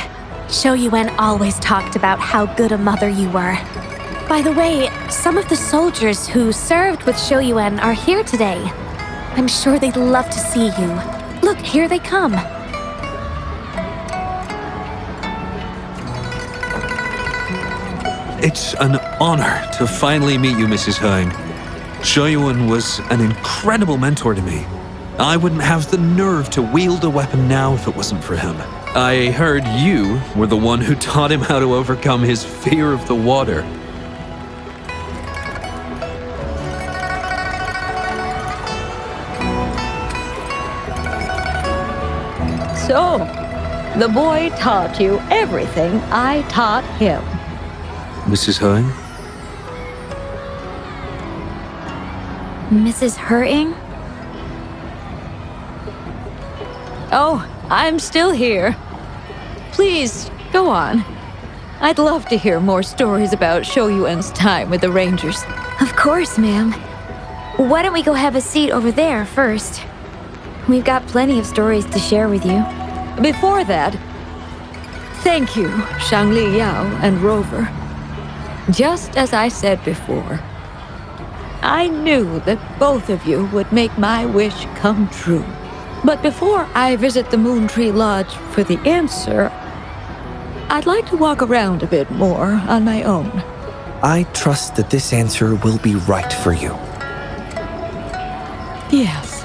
Xiaoyuan always talked about how good a mother you were. By the way, some of the soldiers who served with Xiaoyuan are here today. I'm sure they'd love to see you. Look, here they come. It's an honor to finally meet you, Mrs. Hering. Xiaoyuan was an incredible mentor to me. I wouldn't have the nerve to wield a weapon now if it wasn't for him. I heard you were the one who taught him how to overcome his fear of the water. So, the boy taught you everything I taught him. Mrs. Hering? Mrs. Hering? Oh, I'm still here. Please, go on. I'd love to hear more stories about Shoyuan's time with the Rangers. Of course, ma'am. Why don't we go have a seat over there first? We've got plenty of stories to share with you. Before that, thank you, Xiangli Yao and Rover. Just as I said before, I knew that both of you would make my wish come true. But before I visit the Moon Tree Lodge for the answer, I'd like to walk around a bit more on my own. I trust that this answer will be right for you. Yes.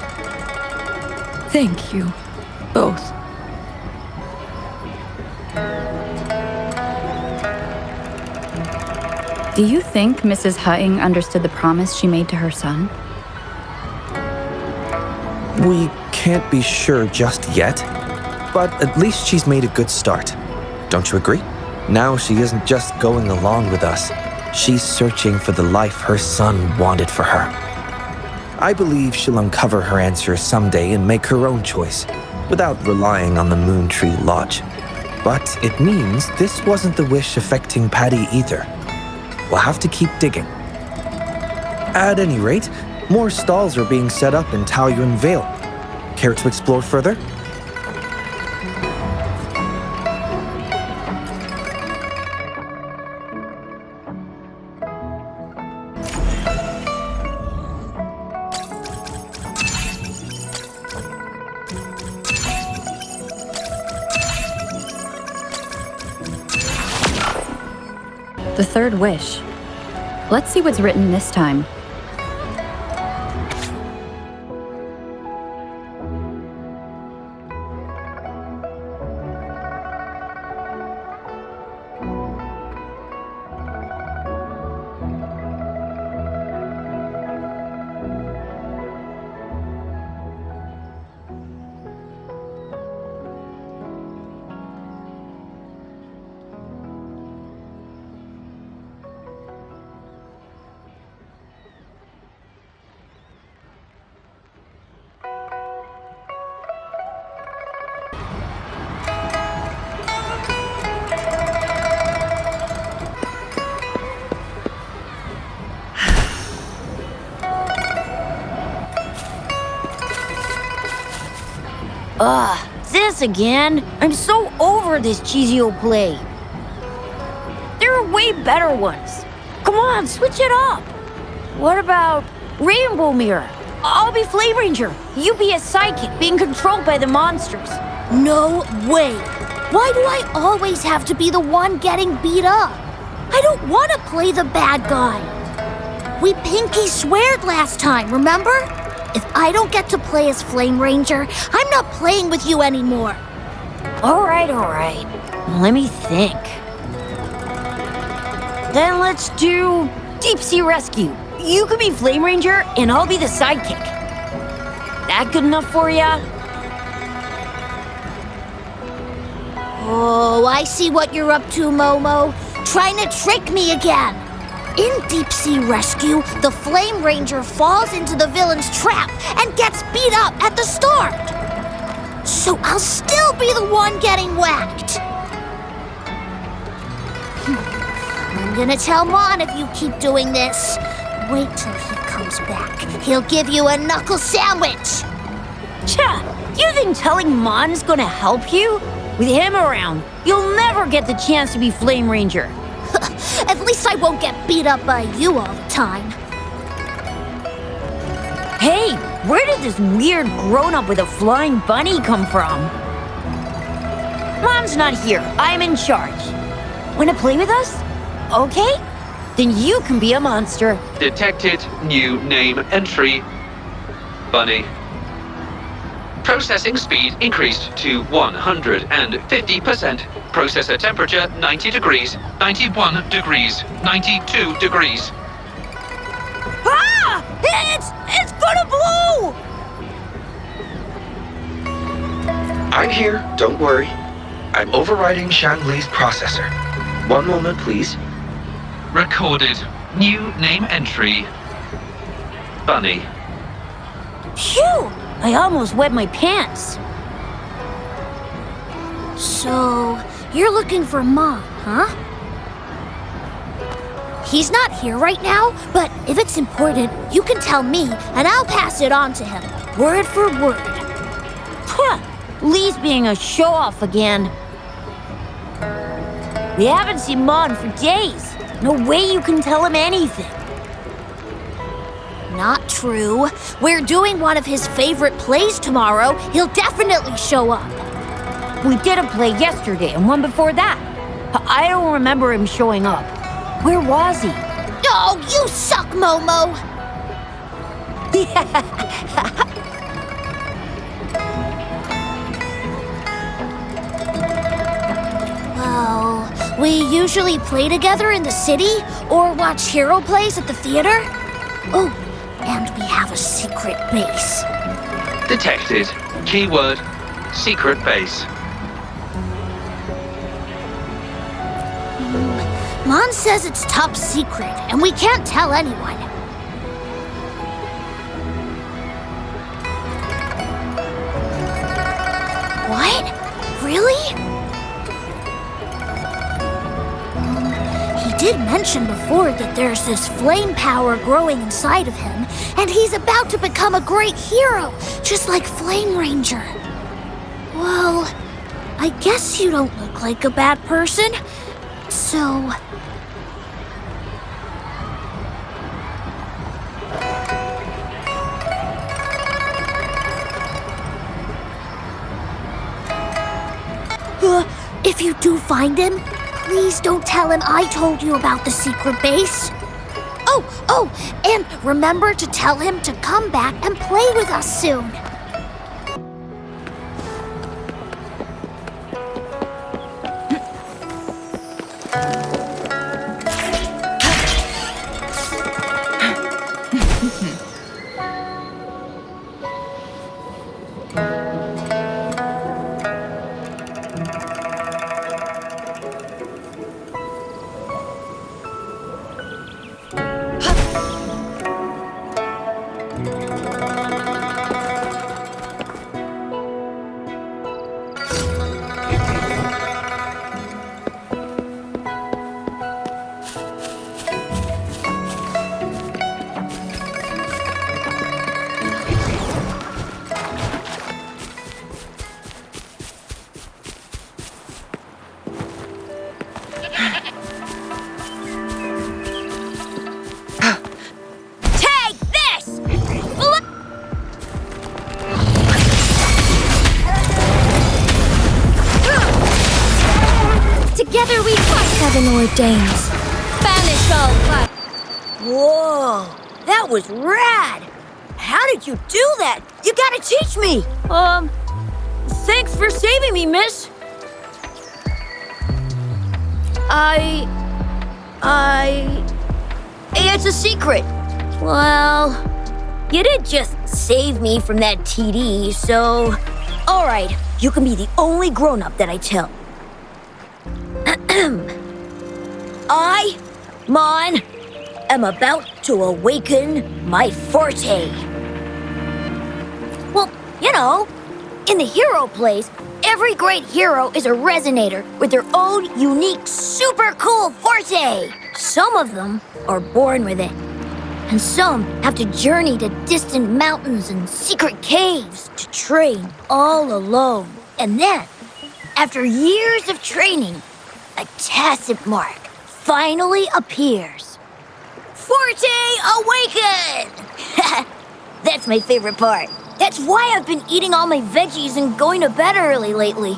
Thank you, both. Do you think Mrs. Hering understood the promise she made to her son? We can't be sure just yet, but at least she's made a good start. Don't you agree? Now she isn't just going along with us. She's searching for the life her son wanted for her. I believe she'll uncover her answers someday and make her own choice, without relying on the Moon Tree Lodge. But it means this wasn't the wish affecting Patty either. We'll have to keep digging. At any rate, more stalls are being set up in Taoyuan Vale. Care to explore further? The third wish. Let's see what's written this time. This again? I'm so over this cheesy old play. There are way better ones. Come on, switch it up. What about Rainbow Mirror? I'll be Flame Ranger. You be a psychic being controlled by the monsters. No way. Why do I always have to be the one getting beat up? I don't want to play the bad guy. We pinky sweared last time, remember? If I don't get to play as Flame Ranger, I'm not playing with you anymore. All right. Let me think. Then let's do Deep Sea Rescue. You can be Flame Ranger, and I'll be the sidekick. That good enough for ya? Oh, I see what you're up to, Momo. Trying to trick me again. In Deep Sea Rescue, the Flame Ranger falls into the villain's trap and gets beat up at the start. So I'll still be the one getting whacked. I'm gonna tell Mon if you keep doing this. Wait till he comes back. He'll give you a knuckle sandwich. You think telling Mon is gonna help you? With him around, you'll never get the chance to be Flame Ranger. At least I won't get beat up by you all the time. Hey, where did this weird grown-up with a flying bunny come from? Mom's not here. I'm in charge. Wanna play with us? Okay? Then you can be a monster. Detected new name entry. Bunny. Processing speed increased to 150%. Processor temperature 90 degrees, 91 degrees, 92 degrees. Ah! It's gonna blow! I'm here, don't worry. I'm overriding Xiangli's processor. One moment, please. Recorded. New name entry. Bunny. Phew! I almost wet my pants. So, you're looking for Mom, huh? He's not here right now, but if it's important, you can tell me, and I'll pass it on to him, word for word. Huh! Lee's being a show-off again. We haven't seen Mon for days. No way you can tell him anything. Not true. We're doing one of his favorite plays tomorrow. He'll definitely show up. We did a play yesterday and one before that. I don't remember him showing up. Where was he? Oh, you suck, Momo! Well, we usually play together in the city or watch hero plays at the theater. Oh, and we have a secret base. Detected. Keyword, secret base. Mon says it's top secret, and we can't tell anyone. What? Really? He did mention before that there's this flame power growing inside of him, and he's about to become a great hero, just like Flame Ranger. Well, I guess you don't look like a bad person, so... if you do find him, please don't tell him I told you about the secret base. Oh, and remember to tell him to come back and play with us soon. Ordains. Banish all but. Whoa, that was rad! How did you do that? You gotta teach me! Thanks for saving me, miss. It's a secret. Well, you did just save me from that TD, so... Alright, you can be the only grown-up that I tell. I, Mon, am about to awaken my forte. Well, you know, in the hero plays, every great hero is a resonator with their own unique, super cool forte. Some of them are born with it, and some have to journey to distant mountains and secret caves to train all alone. And then, after years of training, a tacit mark finally appears. Forte awaken! That's my favorite part. That's why I've been eating all my veggies and going to bed early lately.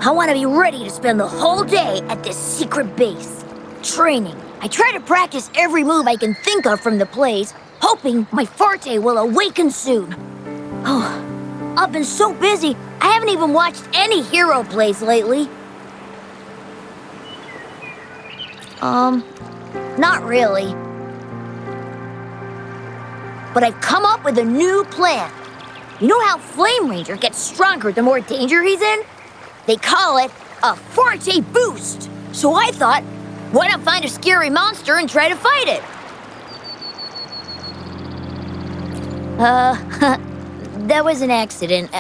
I want to be ready to spend the whole day at this secret base. Training. I try to practice every move I can think of from the plays, hoping my forte will awaken soon. Oh, I've been so busy, I haven't even watched any hero plays lately. Not really. But I've come up with a new plan. You know how Flame Ranger gets stronger the more danger he's in? They call it a Forte boost. So I thought, why not find a scary monster and try to fight it? That was an accident.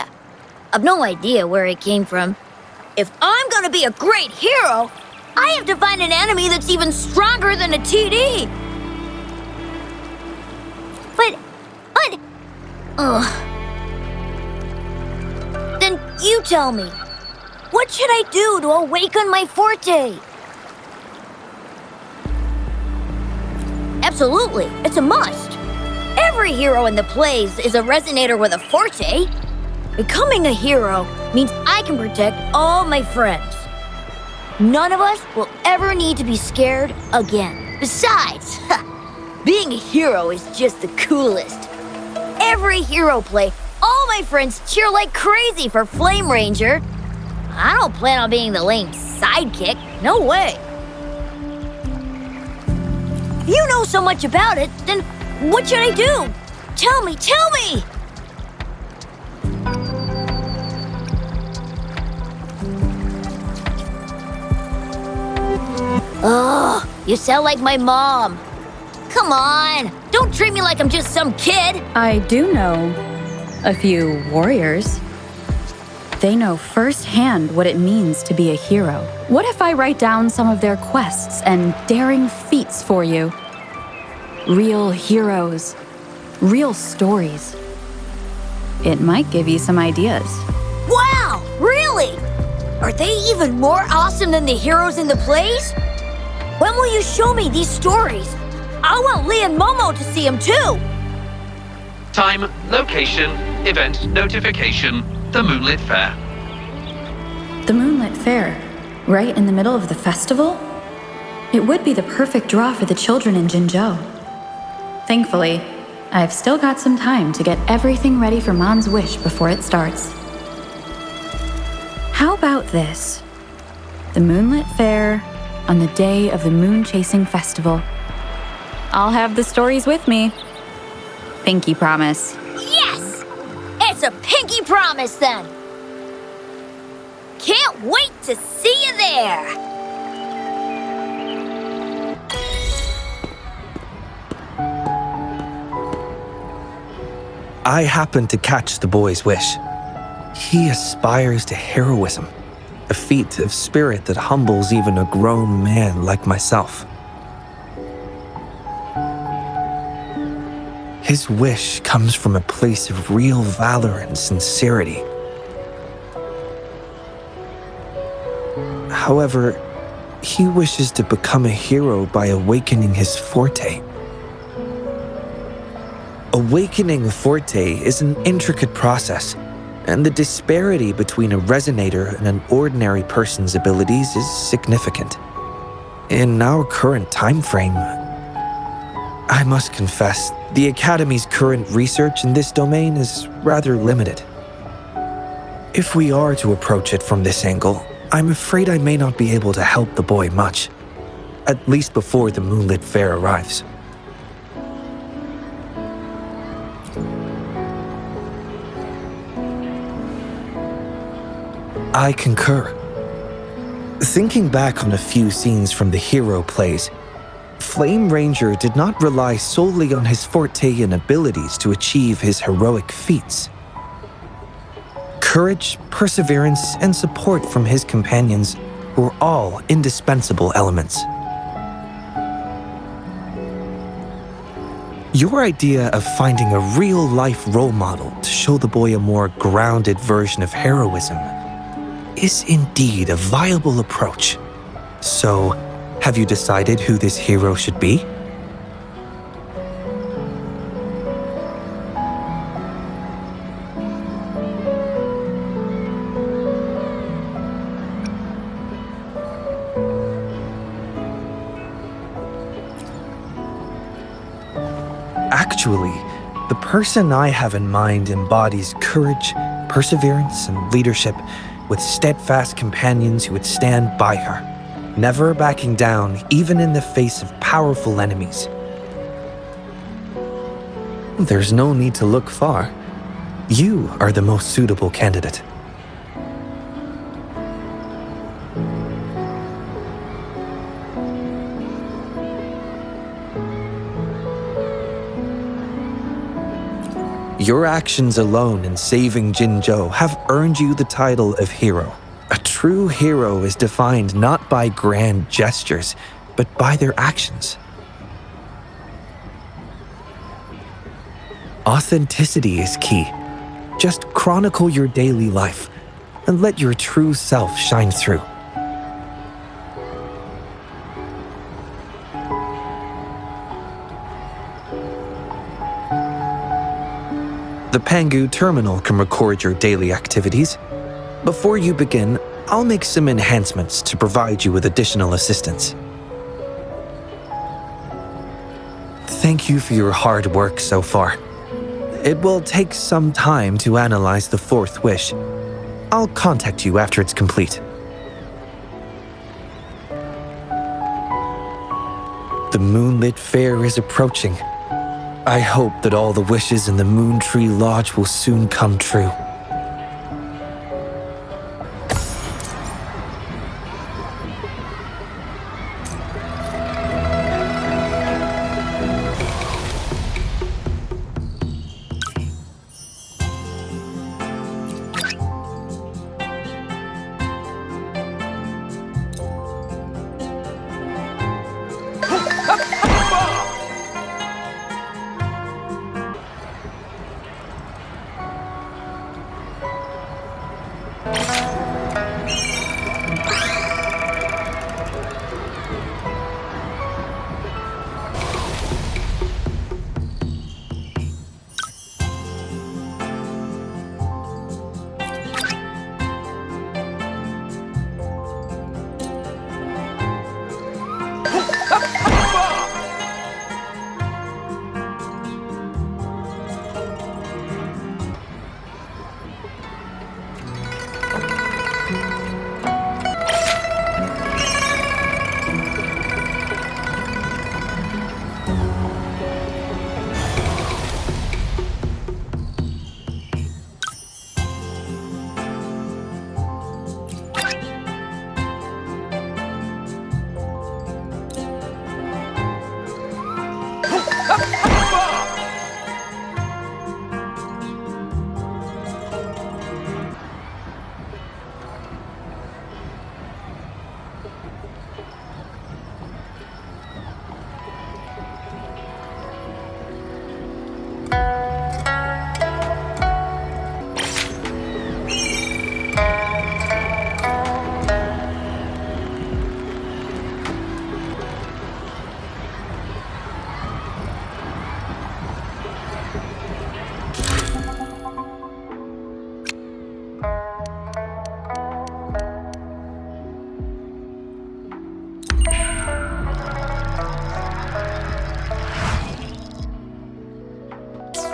I've no idea where it came from. If I'm gonna be a great hero, I have to find an enemy that's even stronger than a TD. But... Then you tell me. What should I do to awaken my Forte? Absolutely, it's a must. Every hero in the plays is a resonator with a Forte. Becoming a hero means I can protect all my friends. None of us will ever need to be scared again. Besides, being a hero is just the coolest. Every hero play, all my friends cheer like crazy for Flame Ranger. I don't plan on being the lame sidekick. No way. If you know so much about it, then what should I do? Tell me! Oh, you sound like my mom. Come on, don't treat me like I'm just some kid. I do know a few warriors. They know firsthand what it means to be a hero. What if I write down some of their quests and daring feats for you? Real heroes, real stories. It might give you some ideas. Wow, really? Are they even more awesome than the heroes in the plays? When will you show me these stories? I want Lee and Momo to see them too. Time, location, event notification, the Moonlit Fair. The Moonlit Fair, right in the middle of the festival? It would be the perfect draw for the children in Jinzhou. Thankfully, I've still got some time to get everything ready for Mon's wish before it starts. How about this? The Moonlit Fair on the day of the Moon Chasing Festival. I'll have the stories with me. Pinky promise. Yes! It's a pinky promise then. Can't wait to see you there. I happened to catch the boy's wish. He aspires to heroism, a feat of spirit that humbles even a grown man like myself. His wish comes from a place of real valor and sincerity. However, he wishes to become a hero by awakening his Forte. Awakening a Forte is an intricate process, and the disparity between a resonator and an ordinary person's abilities is significant. In our current time frame, I must confess, the Academy's current research in this domain is rather limited. If we are to approach it from this angle, I'm afraid I may not be able to help the boy much, at least before the Moonlit Fair arrives. I concur. Thinking back on a few scenes from the hero plays, Flame Ranger did not rely solely on his Forte and abilities to achieve his heroic feats. Courage, perseverance, and support from his companions were all indispensable elements. Your idea of finding a real-life role model to show the boy a more grounded version of heroism is indeed a viable approach. So, have you decided who this hero should be? Actually, the person I have in mind embodies courage, perseverance, and leadership with steadfast companions who would stand by her, never backing down even in the face of powerful enemies. There's no need to look far. You are the most suitable candidate. Your actions alone in saving Jinzhou have earned you the title of hero. A true hero is defined not by grand gestures, but by their actions. Authenticity is key. Just chronicle your daily life and let your true self shine through. The Pangu terminal can record your daily activities. Before you begin, I'll make some enhancements to provide you with additional assistance. Thank you for your hard work so far. It will take some time to analyze the fourth wish. I'll contact you after it's complete. The moonlit fair is approaching. I hope that all the wishes in the Moon Tree Lodge will soon come true.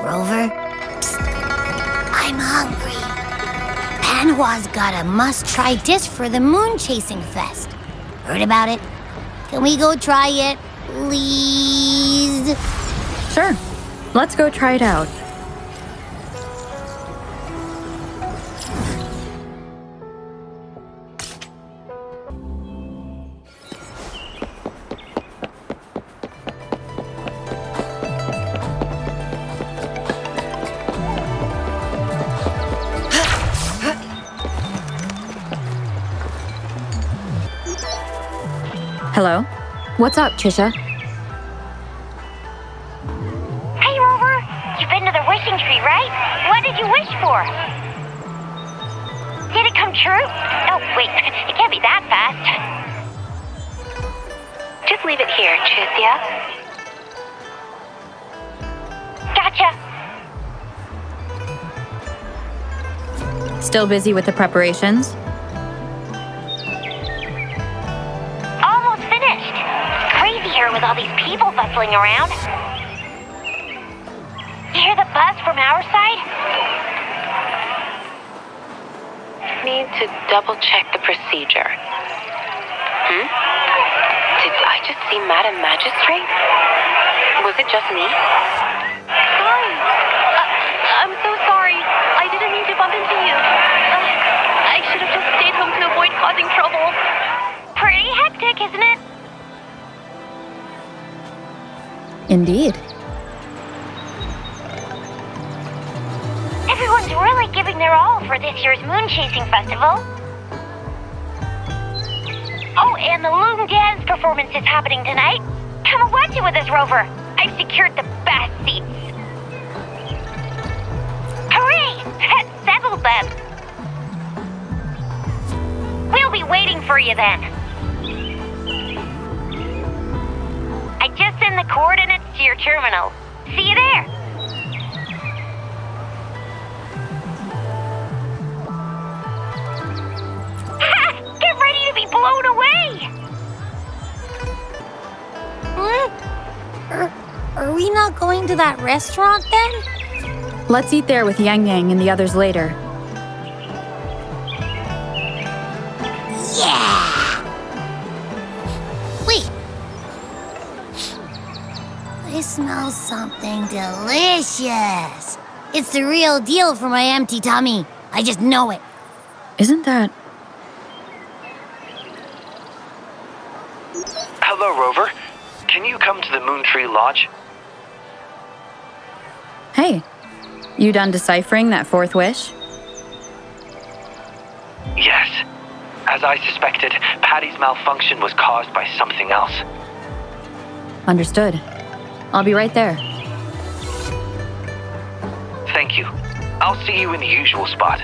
Rover? Psst. I'm hungry. Panhua's got a must-try dish for the Moon Chasing Fest. Heard about it? Can we go try it, please? Sure. Let's go try it out. Hello? What's up, Trisha? Hey, Rover! You've been to the wishing tree, right? What did you wish for? Did it come true? Oh, wait, it can't be that fast. Just leave it here, Chizia. Gotcha. Still busy with the preparations? Almost finished. Crazy here with all these people bustling around. You hear the buzz from our side? Need to double-check the procedure. Did I just see Madam Magistrate? Was it just me? Sorry. I'm so sorry. to bump into you. I should have just stayed home to avoid causing trouble. Pretty hectic, isn't it? Indeed. Everyone's really giving their all for this year's moon chasing festival. Oh, and the Loon Dance performance is happening tonight. Come and watch it with us, Rover. I've secured the best seats. Hooray! That settled them. We'll be waiting for you then. I just sent the coordinates to your terminal. See you there. Get ready to be blown away! Are we not going to that restaurant then? Let's eat there with Yang Yang and the others later. Yeah! Wait. I smell something delicious. It's the real deal for my empty tummy. I just know it. Isn't that... Hello, Rover. Can you come to the Moon Tree Lodge? Hey, you done deciphering that fourth wish? Yes. As I suspected, Patty's malfunction was caused by something else. Understood. I'll be right there. Thank you. I'll see you in the usual spot.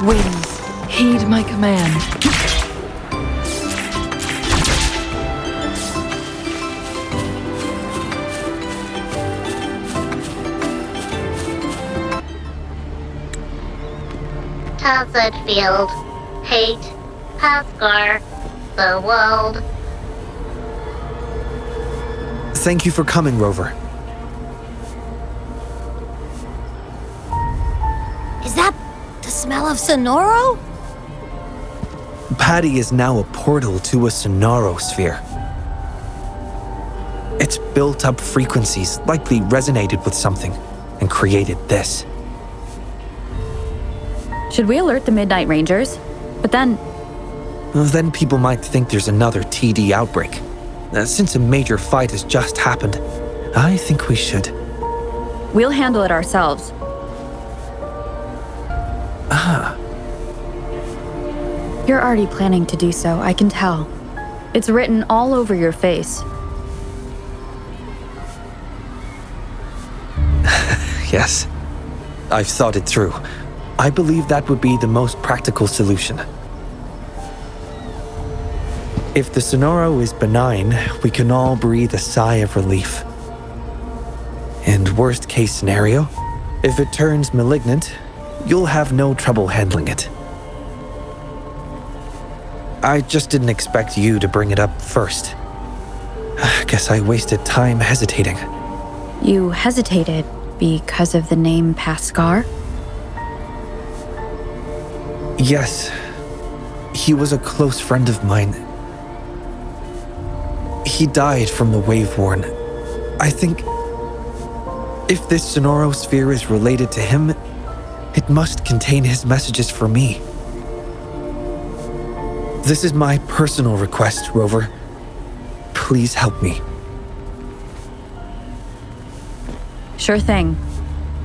Winds, heed my command. Caza field. Hate. Pascar. The world. Thank you for coming, Rover. Is that the smell of Sonoro? Patty is now a portal to a sonorosphere. Its built-up frequencies likely resonated with something and created this. Should we alert the Midnight Rangers? But then... Then people might think there's another TD outbreak. Since a major fight has just happened, I think we should. We'll handle it ourselves. Ah. You're already planning to do so, I can tell. It's written all over your face. Yes. I've thought it through. I believe that would be the most practical solution. If the Sonoro is benign, we can all breathe a sigh of relief. And worst case scenario, if it turns malignant, you'll have no trouble handling it. I just didn't expect you to bring it up first. Guess I wasted time hesitating. You hesitated because of the name Pascar? Yes. He was a close friend of mine. He died from the wave-worn. I think if this sonorosphere is related to him, it must contain his messages for me. This is my personal request, Rover. Please help me. Sure thing.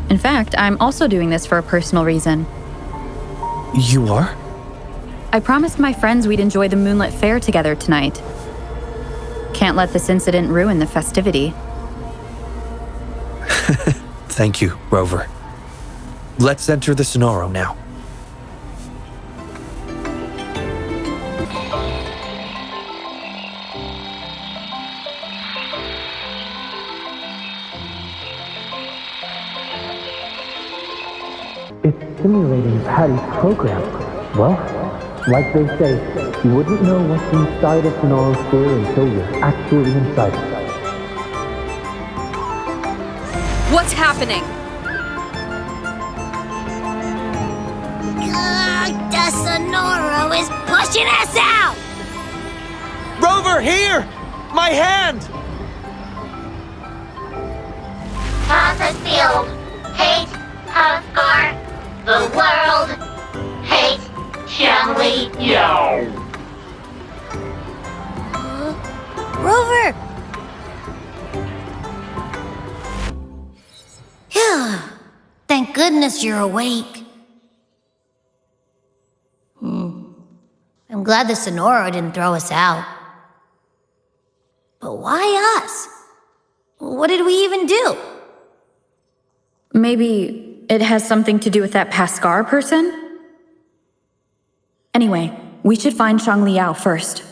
In fact, I'm also doing this for a personal reason. You are? I promised my friends we'd enjoy the moonlit fair together tonight. Can't let this incident ruin the festivity. Thank you, Rover. Let's enter the Sonoro now. It's simulating Patty's program. Well, like they say, you wouldn't know what's inside a sonorosphere until you're actually inside it. What's happening? The Sonora is pushing us out! Rover, here! My hand! Caza's field. Hate, Asgard. The world. Hate, Xiangli Yao. Rover! Phew. Thank goodness you're awake. I'm glad the Sonora didn't throw us out. But why us? What did we even do? Maybe it has something to do with that Pascar person? Anyway, we should find Xiangli Yao first.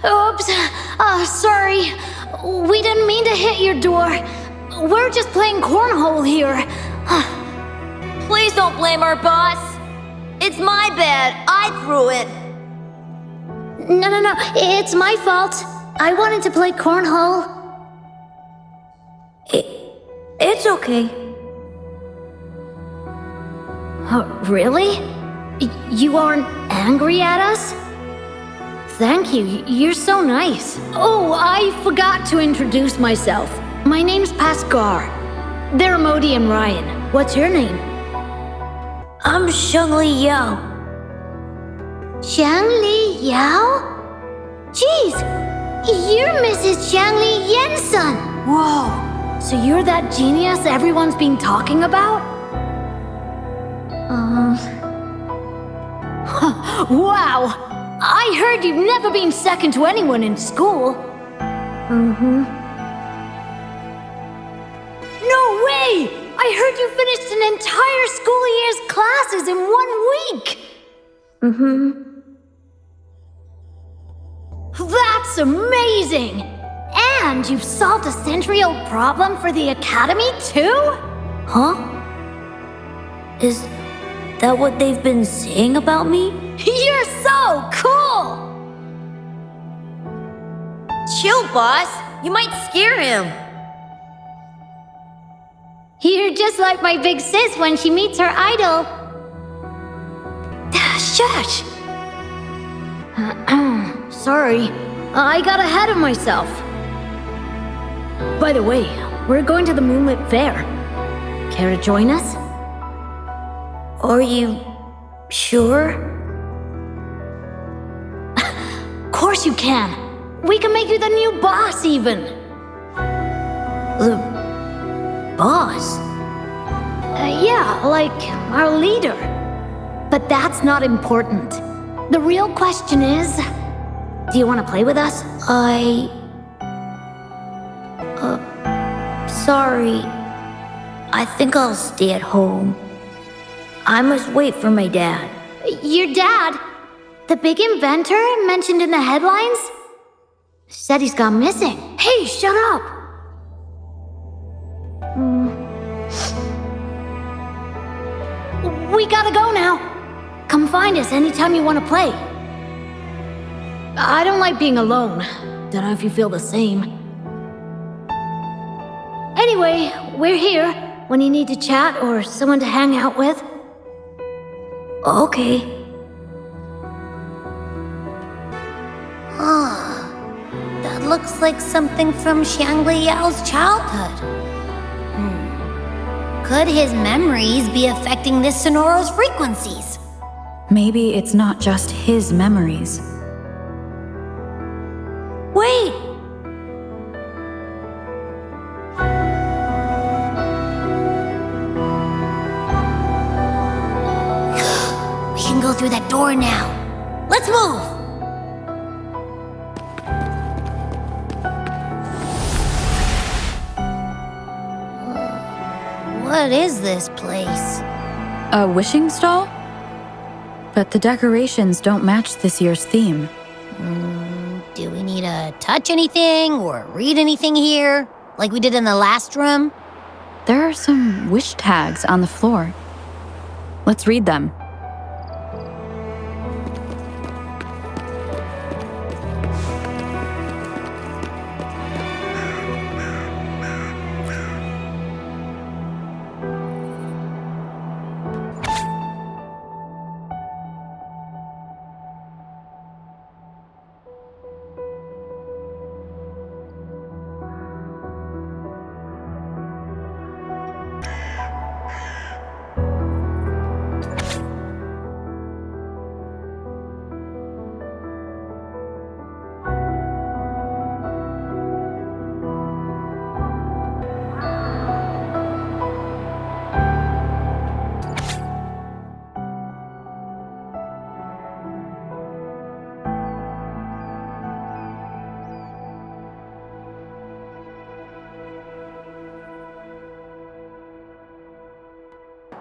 Oops. Sorry. We didn't mean to hit your door. We're just playing cornhole here. Please don't blame our boss. It's my bad. I threw it. No. It's my fault. I wanted to play cornhole. It's okay. Really? You aren't angry at us? Thank you. You're so nice. Oh, I forgot to introduce myself. My name's Pascar. They're Modi and Ryan. What's your name? I'm Xiangli Yao. Xiangli Yao? Jeez, you're Mrs. Xiangli Yan's son. Whoa. So you're that genius everyone's been talking about? Wow. I heard you've never been second to anyone in school. No way! I heard you finished an entire school year's classes in 1 week! That's amazing! And you've solved a century-old problem for the Academy, too? Huh? Is that what they've been saying about me? You're so cool! Chill, boss. You might scare him. You're just like my big sis when she meets her idol. Shush! Sorry, I got ahead of myself. By the way, we're going to the Moonlit Fair. Care to join us? Are you sure? Of course you can. We can make you the new boss, even. The boss? Yeah, like our leader. But that's not important. The real question is, do you want to play with us? Sorry. I think I'll stay at home. I must wait for my dad. Your dad? The big inventor mentioned in the headlines? Said he's gone missing. Hey, shut up! We gotta go now. Come find us anytime you want to play. I don't like being alone. Don't know if you feel the same. Anyway, we're here when you need to chat or someone to hang out with. Okay. That looks like something from Xiangli Yao's childhood. Could his memories be affecting this Sonoro's frequencies? Maybe it's not just his memories. Wait! We can go through that door now. Let's move! What is this place? A wishing stall? But the decorations don't match this year's theme. Do we need to touch anything or read anything here? Like we did in the last room? There are some wish tags on the floor. Let's read them.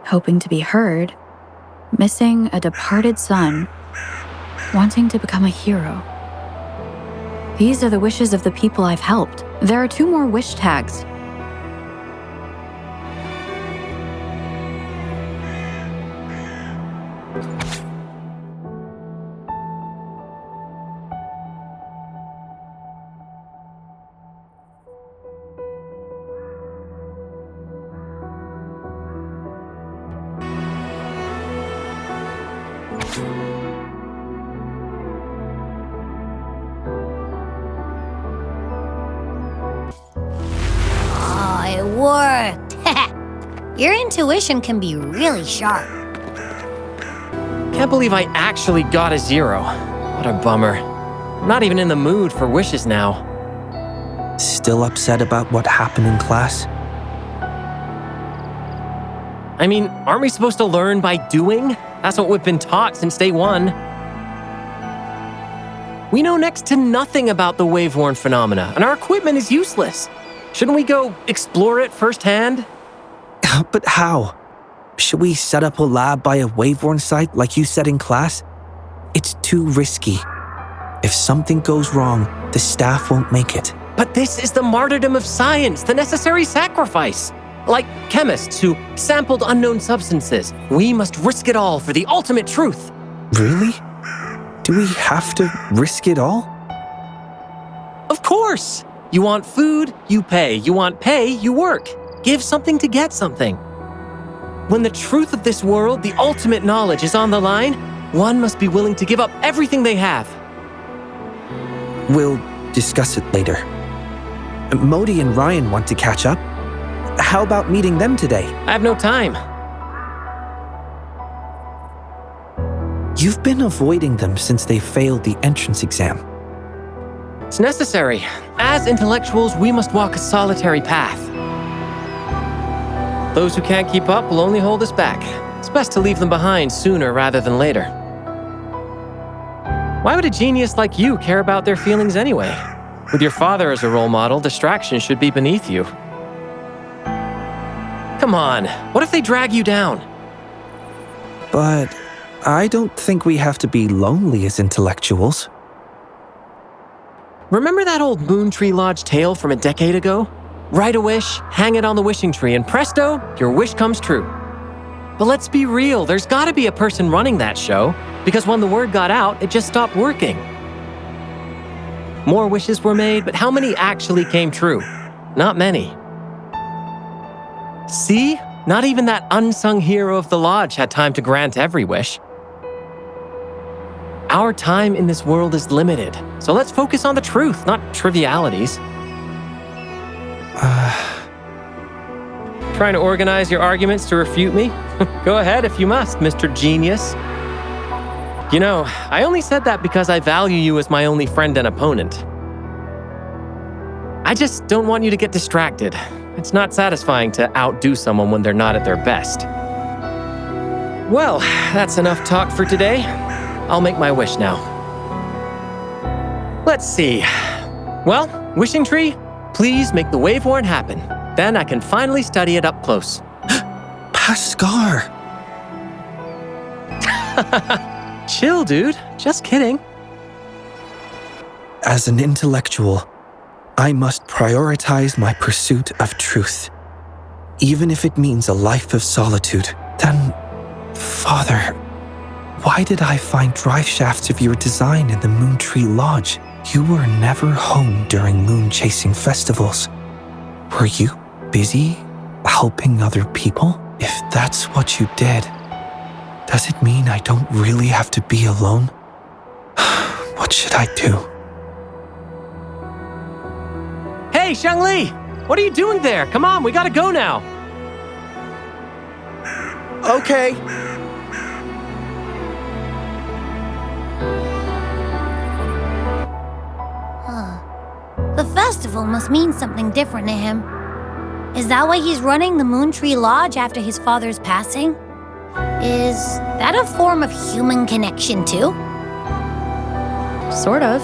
Hoping to be heard, missing a departed son, wanting to become a hero. These are the wishes of the people I've helped. There are 2 more wish tags. It worked! Your intuition can be really sharp. Can't believe I actually got a 0. What a bummer. I'm not even in the mood for wishes now. Still upset about what happened in class? I mean, aren't we supposed to learn by doing? That's what we've been taught since day 1. We know next to nothing about the wave-worn phenomena, and our equipment is useless. Shouldn't we go explore it firsthand? But how? Should we set up a lab by a wave-worn site like you said in class? It's too risky. If something goes wrong, the staff won't make it. But this is the martyrdom of science, the necessary sacrifice. Like chemists who sampled unknown substances, we must risk it all for the ultimate truth. Really? Do we have to risk it all? Of course! You want food, you pay. You want pay, you work. Give something to get something. When the truth of this world, the ultimate knowledge, is on the line, one must be willing to give up everything they have. We'll discuss it later. Modi and Ryan want to catch up. How about meeting them today? I have no time. You've been avoiding them since they failed the entrance exam. It's necessary. As intellectuals, we must walk a solitary path. Those who can't keep up will only hold us back. It's best to leave them behind sooner rather than later. Why would a genius like you care about their feelings anyway? With your father as a role model, distraction should be beneath you. Come on, what if they drag you down? But I don't think we have to be lonely as intellectuals. Remember that old Moon Tree Lodge tale from a decade ago? Write a wish, hang it on the wishing tree, and presto, your wish comes true. But let's be real, there's gotta be a person running that show, because when the word got out, it just stopped working. More wishes were made, but how many actually came true? Not many. See? Not even that unsung hero of the lodge had time to grant every wish. Our time in this world is limited, so let's focus on the truth, not trivialities. Trying to organize your arguments to refute me? Go ahead if you must, Mr. Genius. You know, I only said that because I value you as my only friend and opponent. I just don't want you to get distracted. It's not satisfying to outdo someone when they're not at their best. Well, that's enough talk for today. I'll make my wish now. Let's see. Well, wishing tree, please make the wave horn happen. Then I can finally study it up close. Pascar! Chill, dude. Just kidding. As an intellectual, I must prioritize my pursuit of truth. Even if it means a life of solitude. Then, Father, why did I find drive shafts of your design in the Moon Tree Lodge? You were never home during moon-chasing festivals. Were you busy helping other people? If that's what you did, does it mean I don't really have to be alone? What should I do? Hey, Xiangli! What are you doing there? Come on, we gotta go now. Okay. The festival must mean something different to him. Is that why he's running the Moon Tree Lodge after his father's passing? Is that a form of human connection too? Sort of.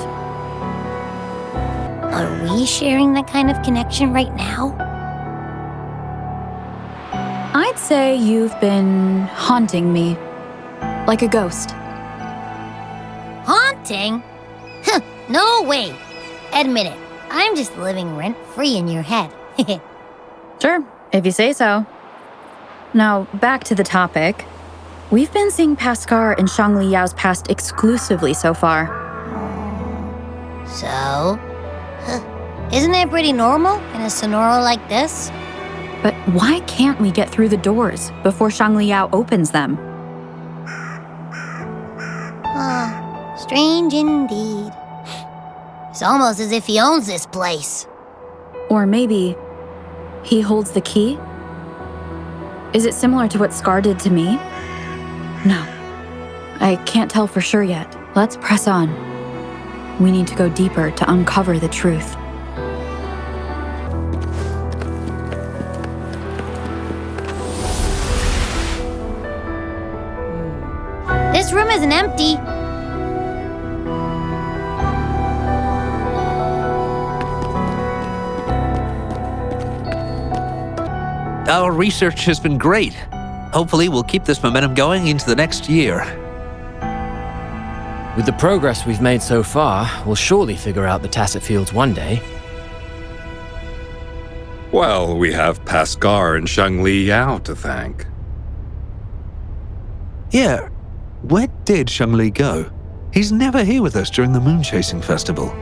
Are we sharing that kind of connection right now? I'd say you've been haunting me. Like a ghost. Haunting? No way. Admit it. I'm just living rent-free in your head. Sure, if you say so. Now, back to the topic. We've been seeing Pascar and Xiangli Yao's past exclusively so far. So? Isn't that pretty normal in a Sonora like this? But why can't we get through the doors before Xiangli Yao opens them? Strange indeed. It's almost as if he owns this place. Or maybe he holds the key? Is it similar to what Scar did to me? No. I can't tell for sure yet. Let's press on. We need to go deeper to uncover the truth. This room isn't empty. Our research has been great. Hopefully, we'll keep this momentum going into the next year. With the progress we've made so far, we'll surely figure out the tacit fields one day. Well, we have Pascar and Xiangli Yao to thank. Yeah, where did Xiangli go? He's never here with us during the moon chasing festival.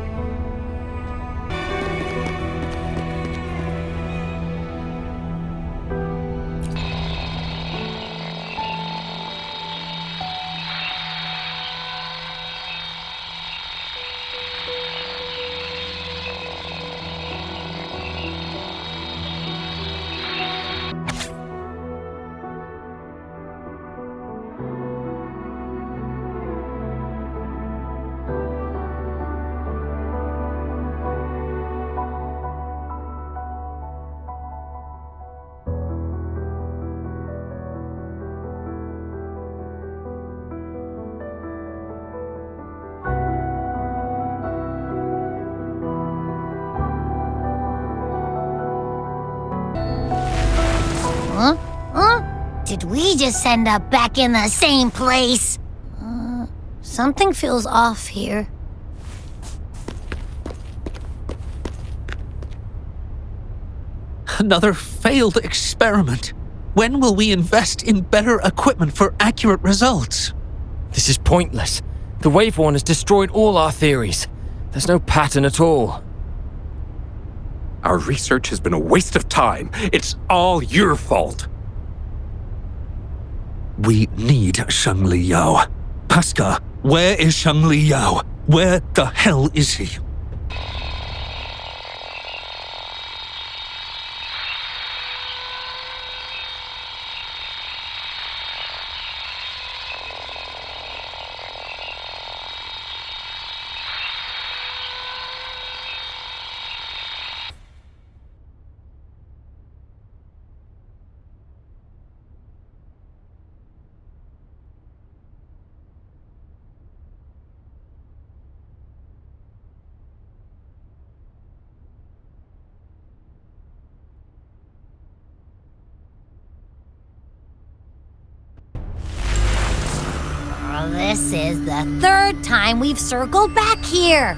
Did we just end up back in the same place? Something feels off here. Another failed experiment. When will we invest in better equipment for accurate results? This is pointless. The Wave One has destroyed all our theories. There's no pattern at all. Our research has been a waste of time. It's all your fault. We need Xiangli Yao. Pascal, where is Xiangli Yao? Where the hell is he? This is the third time we've circled back here.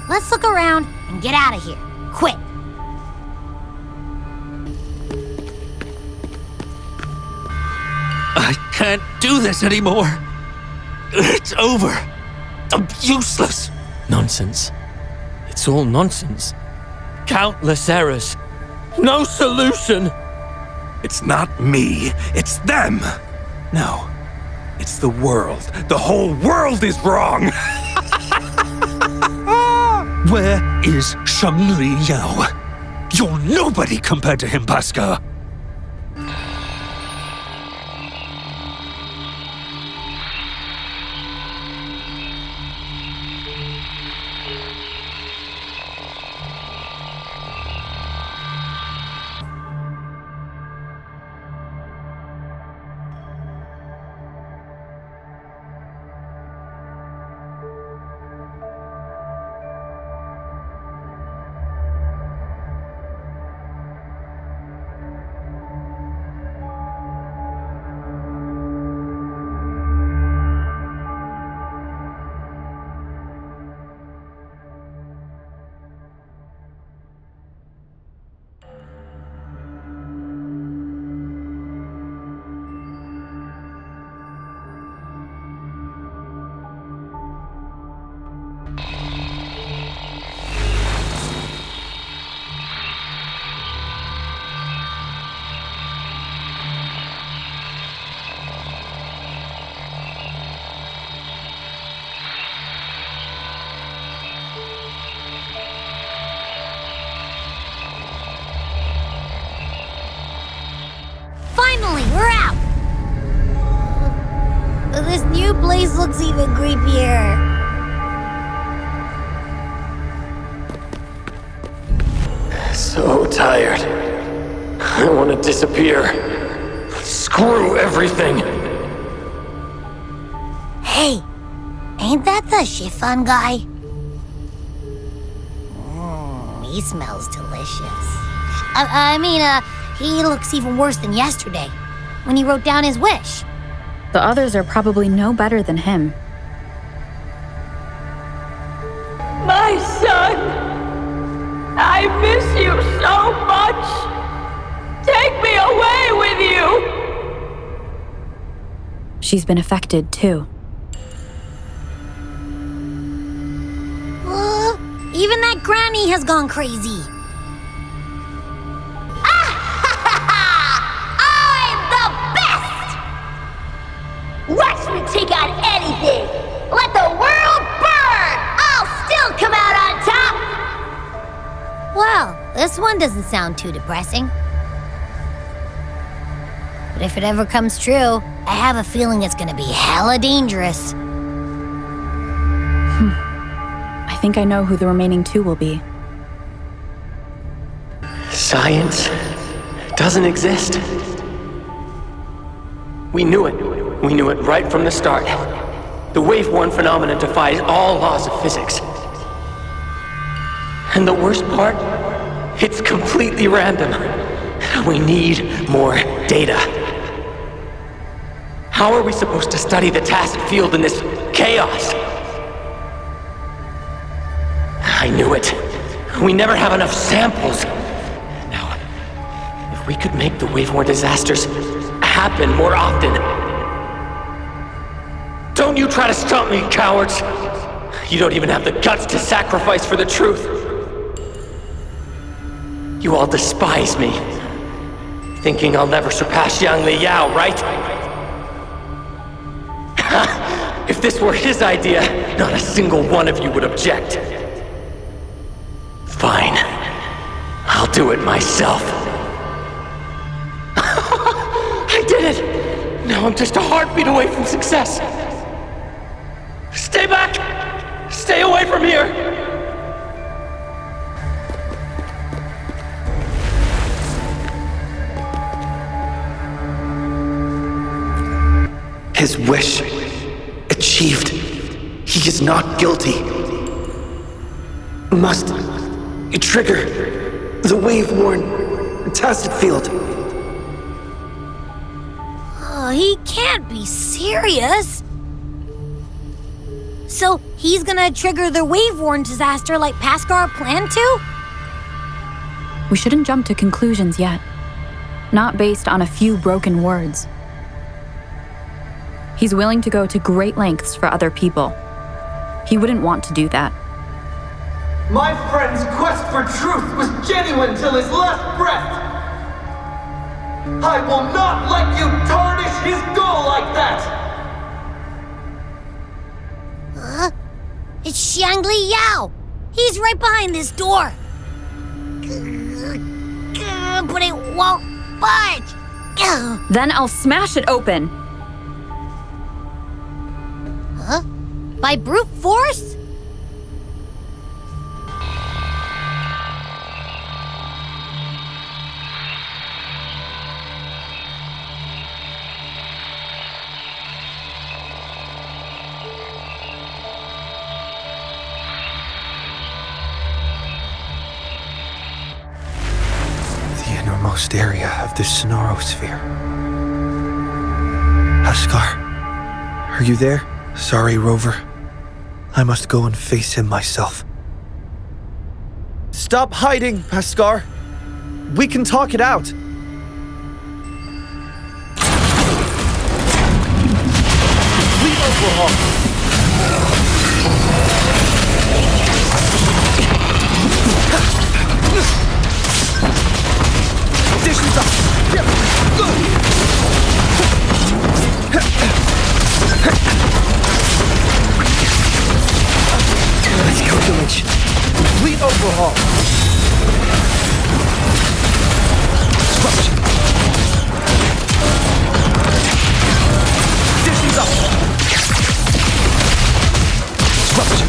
Let's look around and get out of here. Quick. I can't do this anymore. It's over. I'm useless. Nonsense. It's all nonsense. Countless errors. No solution. It's not me. It's them. No. It's the world. The whole world is wrong! Where is Xiangli Yao? You're nobody compared to him, Pascal. Finally, we're out! This new place looks even creepier. So tired. I want to disappear. Screw everything. Hey, ain't that the Shifan guy? He smells delicious. He looks even worse than yesterday, when he wrote down his wish. The others are probably no better than him. My son! I miss you so much! Take me away with you! She's been affected, too. Even that granny has gone crazy. I'm the best! Watch me take on anything! Let the world burn! I'll still come out on top! Well, this one doesn't sound too depressing. But if it ever comes true, I have a feeling it's gonna be hella dangerous. I think I know who the remaining two will be. Science doesn't exist. We knew it. We knew it right from the start. The wave-worn phenomenon defies all laws of physics. And the worst part? It's completely random. We need more data. How are we supposed to study the tacit field in this chaos? I knew it. We never have enough samples. Now, if we could make the wave-worn disasters happen more often. Don't you try to stop me, cowards! You don't even have the guts to sacrifice for the truth. You all despise me, thinking I'll never surpass Xiangli Yao, right? If this were his idea, not a single one of you would object. Fine. I'll do it myself. I did it! Now I'm just a heartbeat away from success. Stay back! Stay away from here! His wish achieved. He is not guilty. Must trigger the wave-worn tacit field. Oh, he can't be serious. So he's gonna trigger the wave-worn disaster like Paskar planned to? We shouldn't jump to conclusions yet. Not based on a few broken words. He's willing to go to great lengths for other people. He wouldn't want to do that. My friend's quest for truth was genuine till his last breath! I will not let you tarnish his goal like that! It's Xiangli Yao! He's right behind this door! But it won't budge! Then I'll smash it open! Huh? By brute force? Innermost area of the Sonorosphere. Paskar, are you there? Sorry, Rover. I must go and face him myself. Stop hiding, Paskar. We can talk it out. Fleet overhaul. Conditions up! Let's calculate. Fleet overhaul. Disruption. Conditions up! Disruption.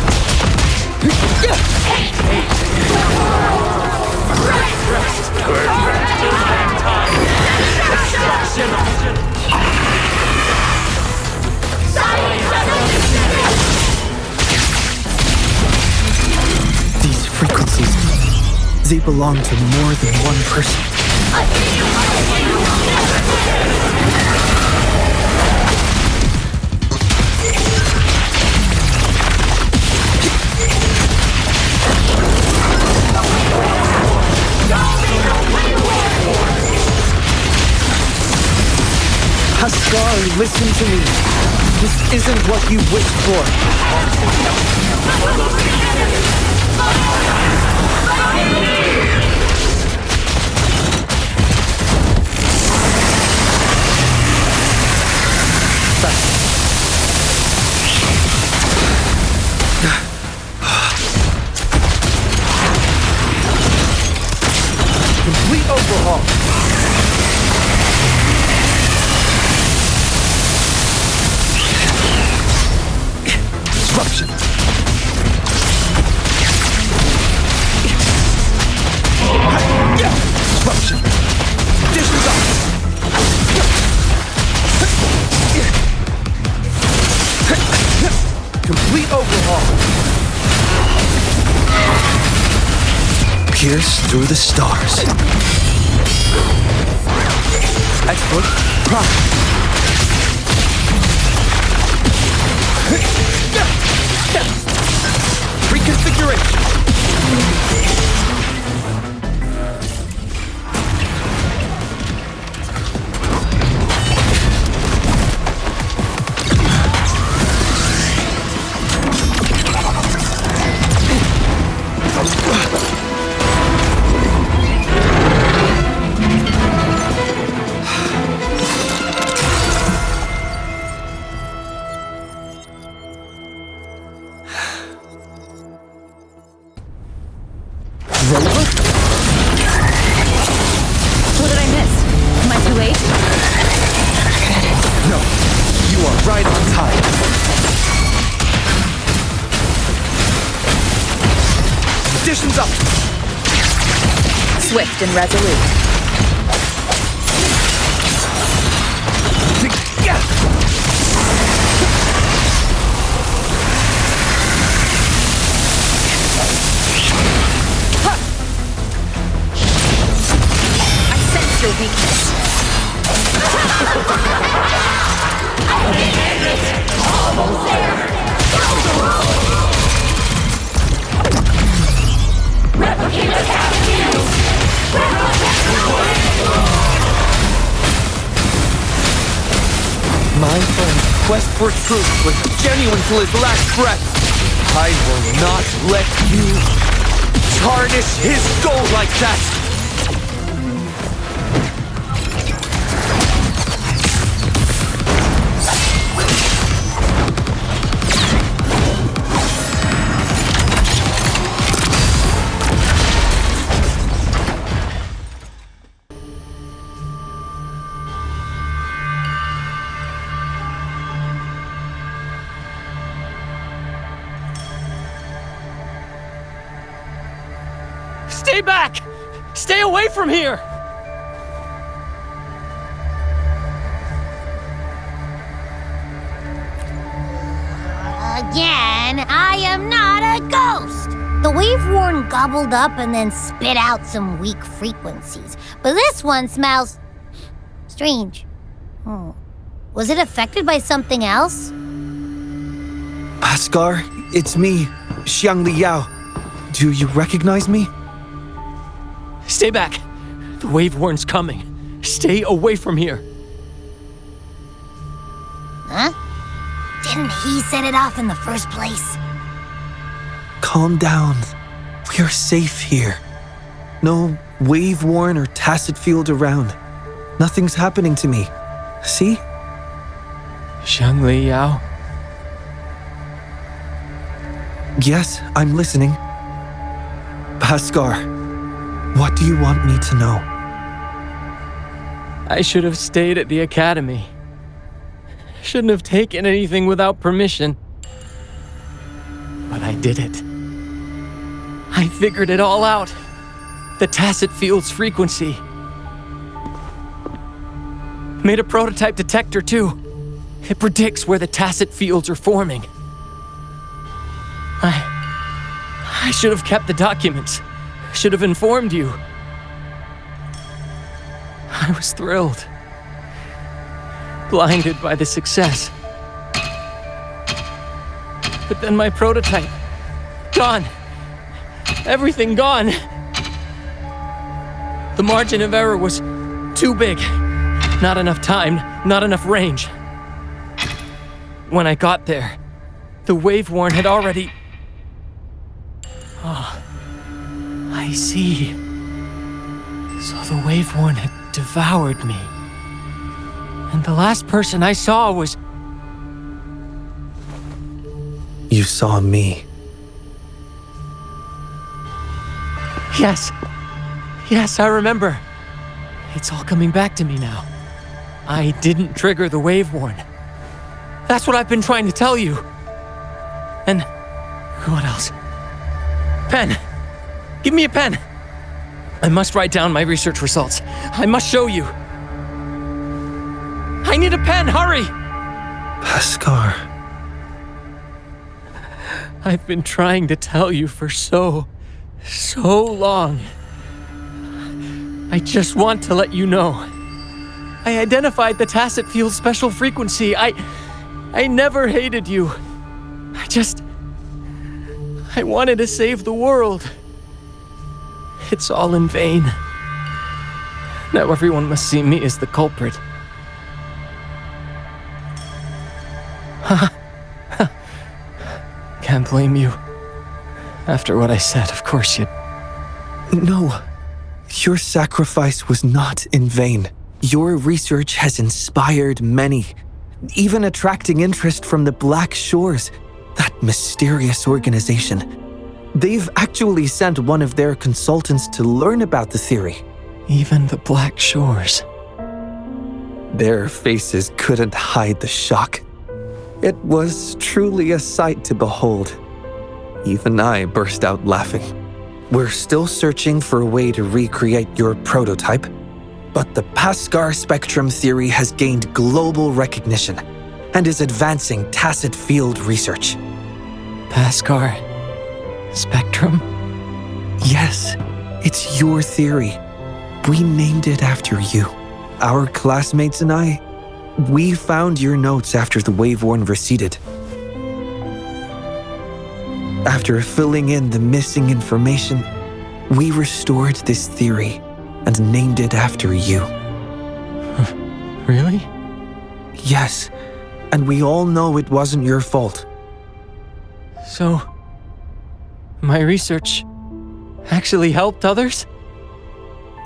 These frequencies, they belong to more than one person. Listen to me. This isn't what you wished for. Complete overhaul. Disruption. Disruption. Dishes up. Complete overhaul. Pierce through the stars. Export. Prime. Reconfiguration. What did I miss? Am I too late? No, you are right on time. Additions up. Swift and resolute. Your weakness. Almost there. Replicate attack you. My friend's quest for truth was genuine till his last breath. I will not let you tarnish his gold like that. Stay back! Stay away from here! Again, I am not a ghost. The wave-worn gobbled up and then spit out some weak frequencies. But this one smells strange. Was it affected by something else? Asgar, it's me, Xiangli Yao. Do you recognize me? Stay back! The wave-worn's coming. Stay away from here. Huh? Didn't he set it off in the first place? Calm down. We're safe here. No wave-worn or tacit field around. Nothing's happening to me. See? Xiangli Yao? Yes, I'm listening. Asgar, what do you want me to know? I should have stayed at the academy. Shouldn't have taken anything without permission. But I did it. I figured it all out. The tacit field's frequency. Made a prototype detector too. It predicts where the tacit fields are forming. I should have kept the documents. Should have informed you. I was thrilled. Blinded by the success. But then my prototype, gone. Everything gone. The margin of error was too big. Not enough time, not enough range. when I got there, the wave-worn had already... Oh, I see. So the wave-worn had devoured me. And the last person I saw was... You saw me. Yes. Yes, I remember. It's all coming back to me now. I didn't trigger the wave-worn. That's what I've been trying to tell you. And what else? Pen! Give me a pen! I must write down my research results. I must show you. I need a pen, hurry! Paskar. I've been trying to tell you for so long. I just want to let you know. I identified the tacit field special frequency. I never hated you. I wanted to save the world. It's all in vain. Now everyone must see me as the culprit. Can't blame you. After what I said, of course you'd... No. Your sacrifice was not in vain. Your research has inspired many, even attracting interest from the Black Shores, that mysterious organization. They've actually sent one of their consultants to learn about the theory. Even the Black Shores. Their faces couldn't hide the shock. It was truly a sight to behold. Even I burst out laughing. We're still searching for a way to recreate your prototype, but the Paskar spectrum theory has gained global recognition and is advancing tacit field research. Paskar spectrum? Yes, it's your theory. We named it after you. Our classmates and I, we found your notes after the wave-worn receded. After filling in the missing information, we restored this theory and named it after you. Really? Yes, and we all know it wasn't your fault. So, my research actually helped others?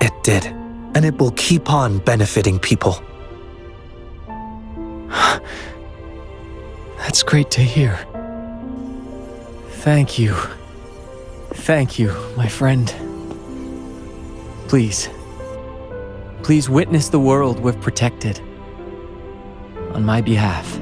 It did, and it will keep on benefiting people. That's great to hear. Thank you. Thank you, my friend. Please witness the world we've protected. On my behalf.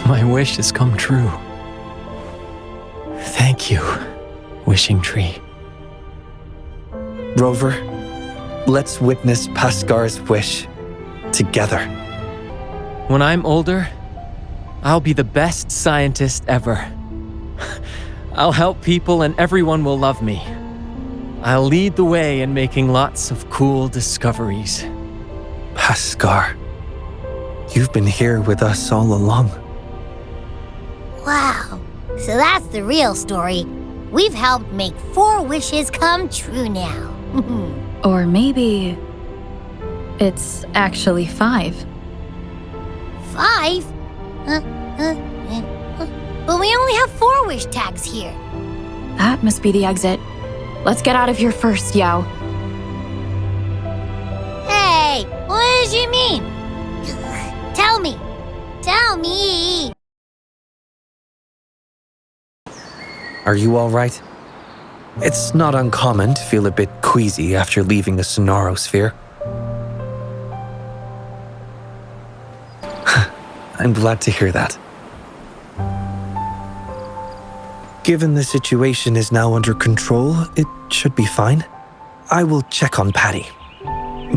My wish has come true. Thank you, Wishing Tree. Rover, let's witness Paskar's wish together. When I'm older, I'll be the best scientist ever. I'll help people and everyone will love me. I'll lead the way in making lots of cool discoveries. Paskar, you've been here with us all along. Wow, so that's the real story. We've helped make 4 wishes come true now. Or maybe it's actually 5. 5? But we only have 4 wish tags here. That must be the exit. Let's get out of here first, Yao. Hey, what did you mean? Tell me. Tell me. Are you all right? It's not uncommon to feel a bit queasy after leaving the Sonorosphere. I'm glad to hear that. Given the situation is now under control, it should be fine. I will check on Patty,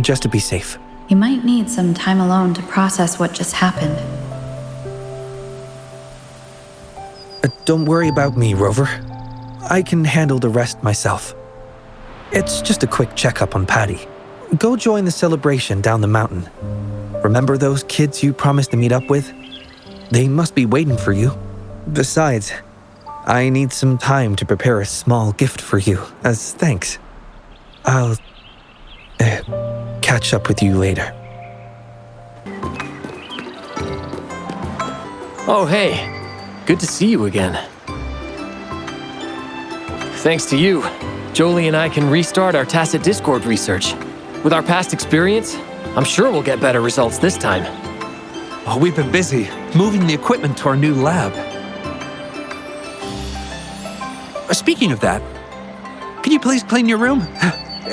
just to be safe. You might need some time alone to process what just happened. Don't worry about me, Rover. I can handle the rest myself. It's just a quick checkup on Patty. Go join the celebration down the mountain. Remember those kids you promised to meet up with? They must be waiting for you. Besides, I need some time to prepare a small gift for you as thanks. I'll catch up with you later. Oh, hey. Good to see you again. Thanks to you, Jolie and I can restart our tacit discord research. With our past experience, I'm sure we'll get better results this time. Oh, we've been busy moving the equipment to our new lab. Speaking of that, can you please clean your room?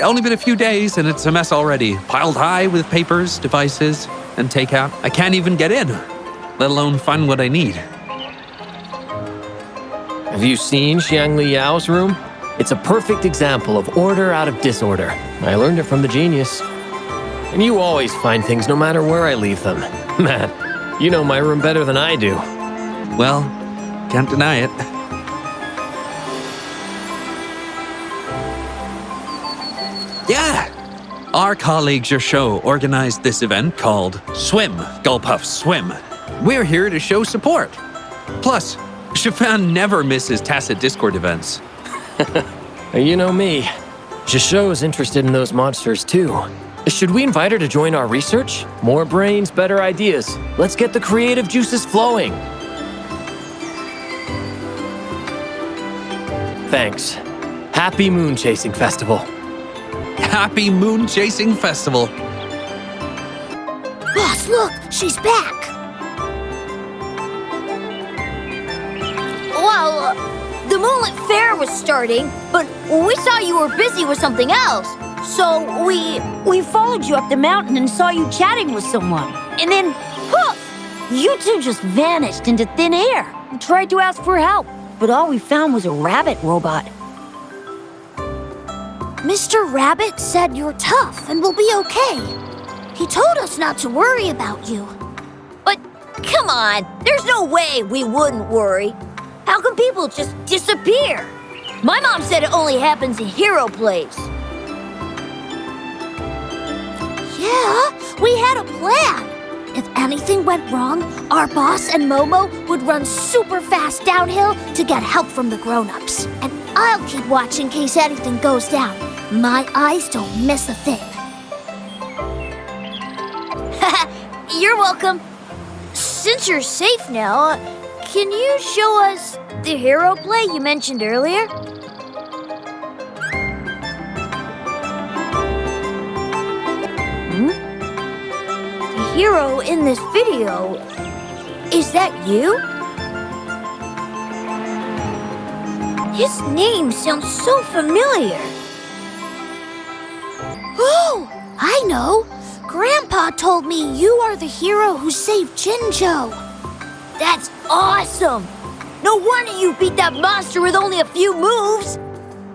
Only been a few days and it's a mess already. Piled high with papers, devices, and takeout. I can't even get in, let alone find what I need. Have you seen Xiangli Yao's room? It's a perfect example of order out of disorder. I learned it from the genius. And you always find things no matter where I leave them. Man, you know my room better than I do. Well, can't deny it. Yeah! Our colleague Zhezhi organized this event called Swim, Gulpuff Swim. We're here to show support. Plus, Shifan never misses tacit discord events. You know me. Zhezhi is interested in those monsters too. Should we invite her to join our research? More brains, better ideas. Let's get the creative juices flowing. Thanks. Happy Moon Chasing Festival. Happy Moon Chasing Festival. Boss, look! She's back! Well, the Moonlit Fair was starting, but we saw you were busy with something else. So we followed you up the mountain and saw you chatting with someone. And then, poof! You two just vanished into thin air. We tried to ask for help, but all we found was a rabbit robot. Mr. Rabbit said you're tough and will be okay. He told us not to worry about you. But come on, there's no way we wouldn't worry. How can people just disappear? My mom said it only happens in hero plays. Yeah, we had a plan. If anything went wrong, our boss and Momo would run super fast downhill to get help from the grown-ups. And I'll keep watch in case anything goes down. My eyes don't miss a thing. You're welcome. Since you're safe now, can you show us the hero play you mentioned earlier? The hero in this video, is that you? His name sounds so familiar. Oh, I know. Grandpa told me you are the hero who saved Jinzhou. That's awesome! No wonder you beat that monster with only a few moves!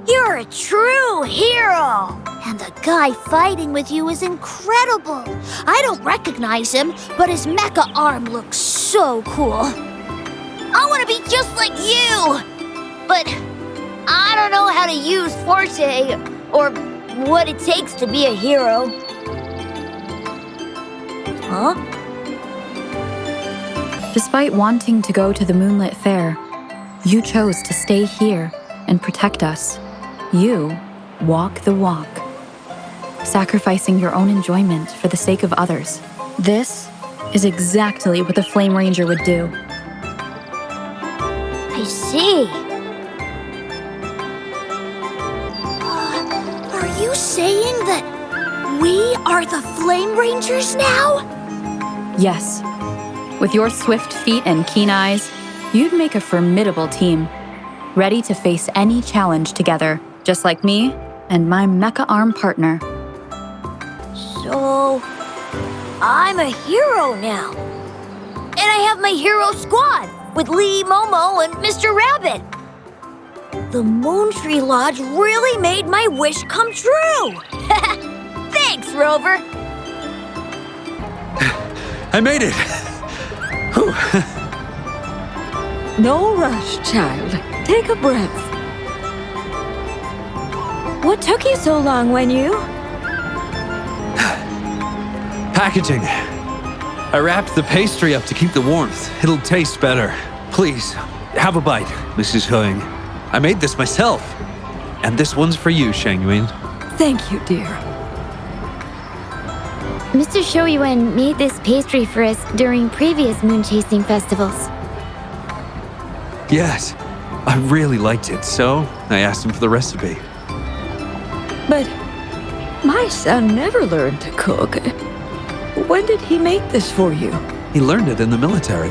You're a true hero! And the guy fighting with you is incredible. I don't recognize him, but his mecha arm looks so cool. I want to be just like you! But I don't know how to use Forte or what it takes to be a hero. Huh? Despite wanting to go to the Moonlit Fair, you chose to stay here and protect us. You walk the walk, sacrificing your own enjoyment for the sake of others. This is exactly what the Flame Ranger would do. I see. Are you saying that we are the Flame Rangers now? Yes. With your swift feet and keen eyes, you'd make a formidable team, ready to face any challenge together, just like me and my mecha arm partner. So, I'm a hero now. And I have my hero squad with Lee, Momo, and Mr. Rabbit. The Moon Tree Lodge really made my wish come true. Thanks, Rover. I made it. Whew. No rush, child. Take a breath. What took you so long, Wenyu? Packaging. I wrapped the pastry up to keep the warmth. It'll taste better. Please, have a bite, Mrs. Xiehua. I made this myself. And this one's for you, Shangyuan. Thank you, dear. Mr. Taoyuan made this pastry for us during previous moon chasing festivals. Yes, I really liked it, so I asked him for the recipe. But my son never learned to cook. When did he make this for you? He learned it in the military.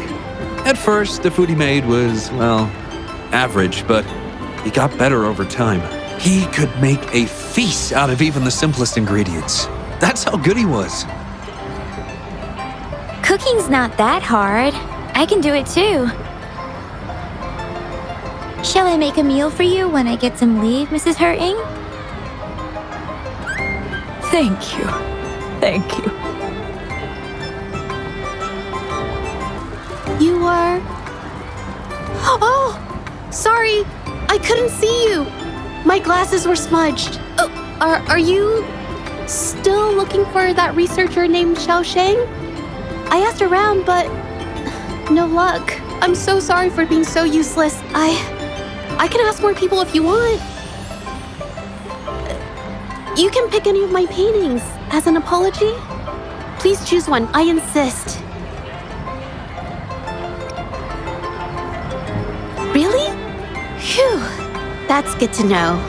At first, the food he made was, well, average, but he got better over time. He could make a feast out of even the simplest ingredients. That's how good he was. Cooking's not that hard. I can do it too. Shall I make a meal for you when I get some leave, Mrs. Xiehua? Thank you. Thank you. You are... Oh! Sorry! I couldn't see you! My glasses were smudged. Oh, are you still looking for that researcher named Xiaosheng? I asked around, but no luck. I'm so sorry for being so useless. I can ask more people if you want. You can pick any of my paintings as an apology. Please choose one, I insist. Really? Phew, that's good to know.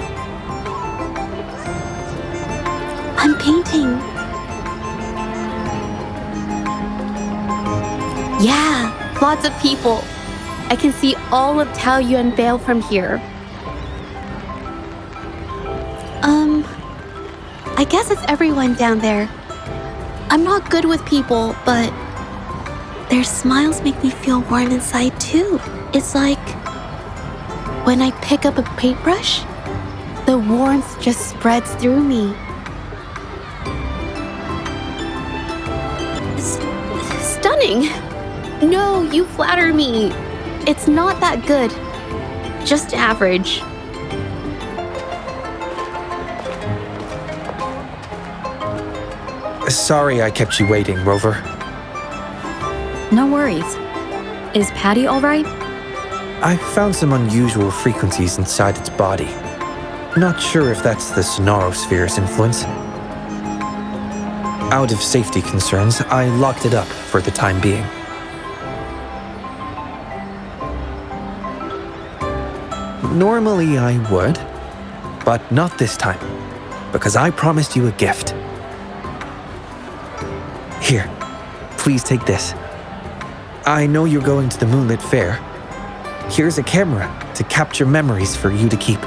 I'm painting. Yeah, lots of people. I can see all of Taoyuan Vale from here. I guess it's everyone down there. I'm not good with people, but their smiles make me feel warm inside too. It's like when I pick up a paintbrush, the warmth just spreads through me. Stunning! No, you flatter me. It's not that good. Just average. Sorry I kept you waiting, Rover. No worries. Is Patty all right? I found some unusual frequencies inside its body. Not sure if that's the Sonosphere's influence. Out of safety concerns, I locked it up for the time being. Normally I would, but not this time, because I promised you a gift. Here, please take this. I know you're going to the Moonlit Fair. Here's a camera to capture memories for you to keep.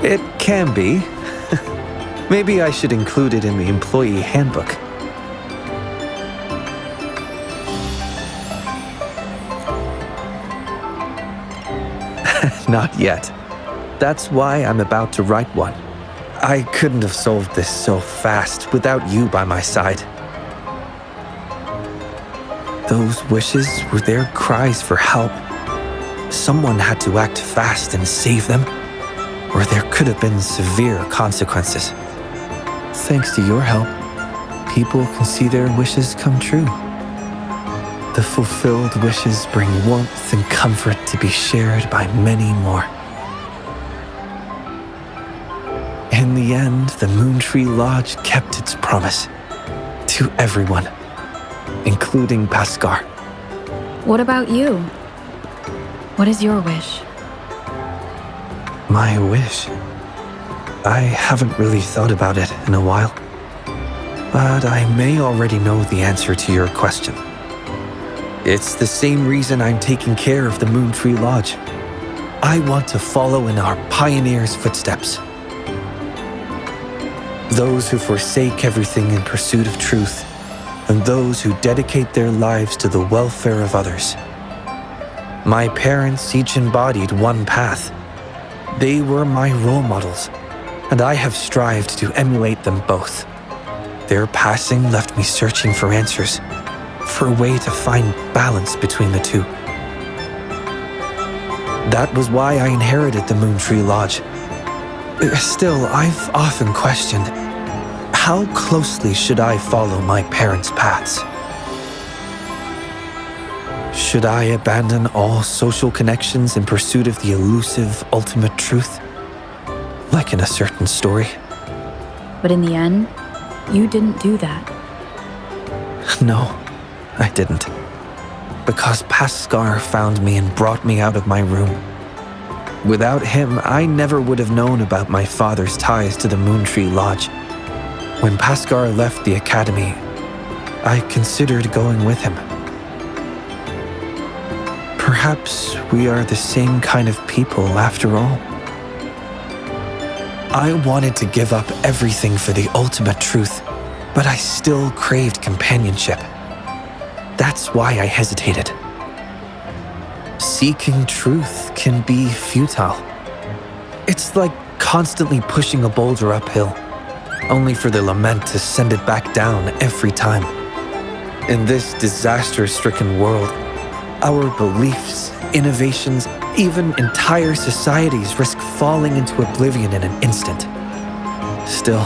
It can be. Maybe I should include it in the employee handbook. Not yet. That's why I'm about to write one. I couldn't have solved this so fast without you by my side. Those wishes were their cries for help. Someone had to act fast and save them, or there could have been severe consequences. Thanks to your help, people can see their wishes come true. The fulfilled wishes bring warmth and comfort to be shared by many more. In the end, the Moon Tree Lodge kept its promise to everyone, including Pascar. What about you? What is your wish? My wish? I haven't really thought about it in a while, but I may already know the answer to your question. It's the same reason I'm taking care of the Moon Tree Lodge. I want to follow in our pioneers' footsteps. Those who forsake everything in pursuit of truth, and those who dedicate their lives to the welfare of others. My parents each embodied one path. They were my role models, and I have strived to emulate them both. Their passing left me searching for answers, for a way to find balance between the two. That was why I inherited the Moon Tree Lodge. Still, I've often questioned, how closely should I follow my parents' paths? Should I abandon all social connections in pursuit of the elusive ultimate truth? Like in a certain story? But in the end, you didn't do that. No, I didn't. Because Paskar found me and brought me out of my room. Without him, I never would have known about my father's ties to the Moontree Lodge. When Paskar left the academy, I considered going with him. Perhaps we are the same kind of people after all. I wanted to give up everything for the ultimate truth, but I still craved companionship. That's why I hesitated. Seeking truth can be futile. It's like constantly pushing a boulder uphill, only for the lament to send it back down every time. In this disaster-stricken world, our beliefs, innovations, even entire societies risk falling into oblivion in an instant. Still,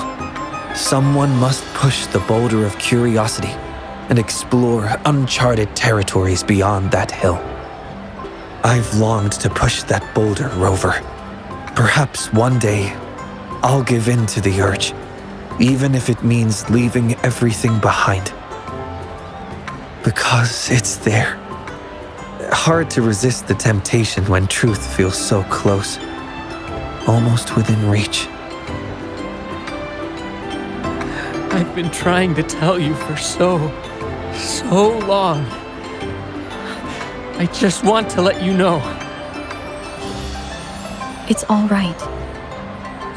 someone must push the boulder of curiosity and explore uncharted territories beyond that hill. I've longed to push that boulder, Rover. Perhaps one day, I'll give in to the urge, even if it means leaving everything behind. Because it's there. Hard to resist the temptation when truth feels so close, almost within reach. I've been trying to tell you for so long. I just want to let you know. It's all right.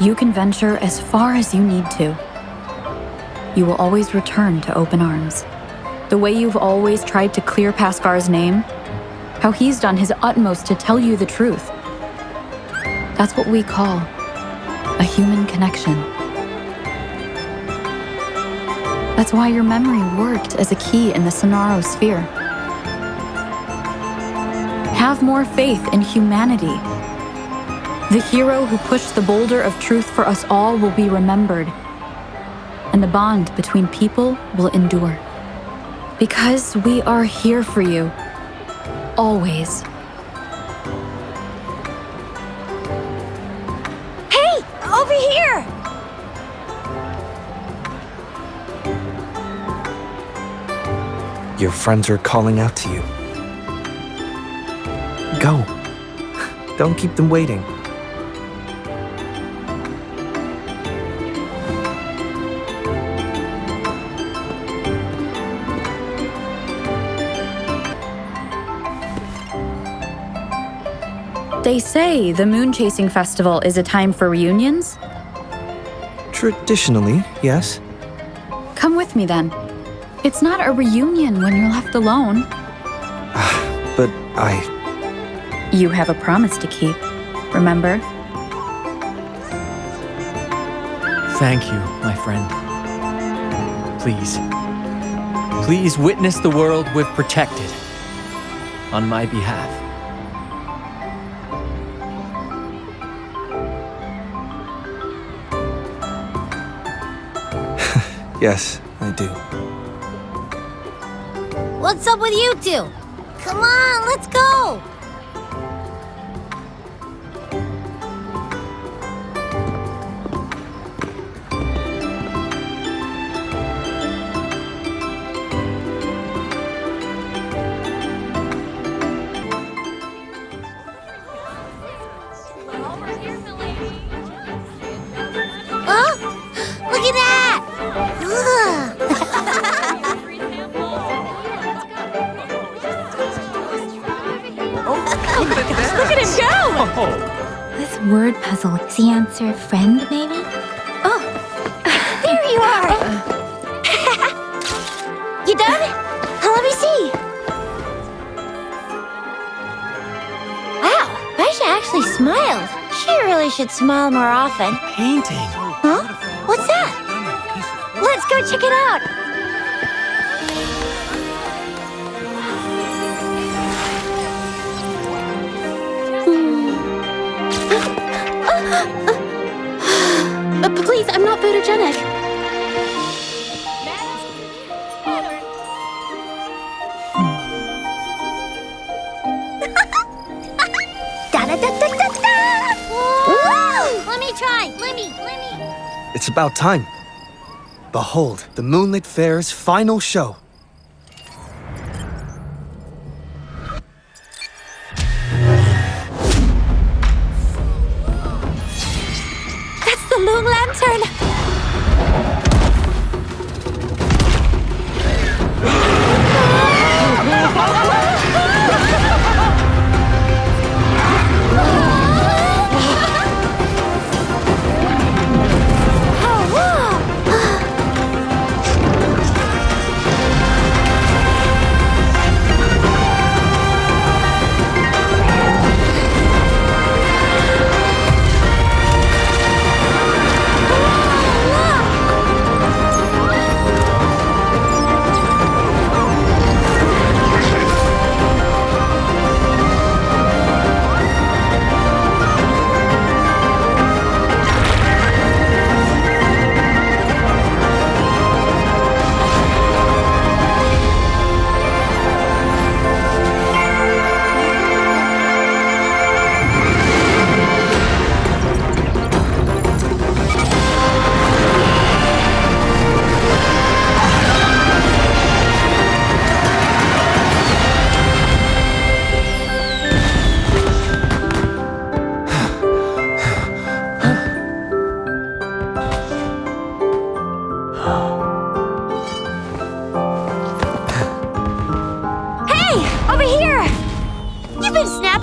You can venture as far as you need to. You will always return to open arms. The way you've always tried to clear Paskar's name, how he's done his utmost to tell you the truth. That's what we call a human connection. That's why your memory worked as a key in the Sonaro sphere. Have more faith in humanity. The hero who pushed the boulder of truth for us all will be remembered, and the bond between people will endure. Because we are here for you. Always. Hey, over here! Your friends are calling out to you. Go. Don't keep them waiting. They say the moon chasing festival is a time for reunions? Traditionally, yes. Come with me then. It's not a reunion when you're left alone. But You have a promise to keep, remember? Thank you, my friend. Please witness the world we've protected on my behalf. Yes, I do. What's up with you two? Come on, let's go! Look at that! Look at him go! This word puzzle is the answer friend, maybe? Oh, there you are! You done? Let me see. Wow, Baisha actually smiled. She really should smile more often. Painting. Huh? What's that? Let's go check it out. Please, I'm not photogenic. Da-da-da-da-da-da! Woo! Let me try. Let me. It's about time. Behold, the Moonlit Fair's final show. That's the Loon Lantern!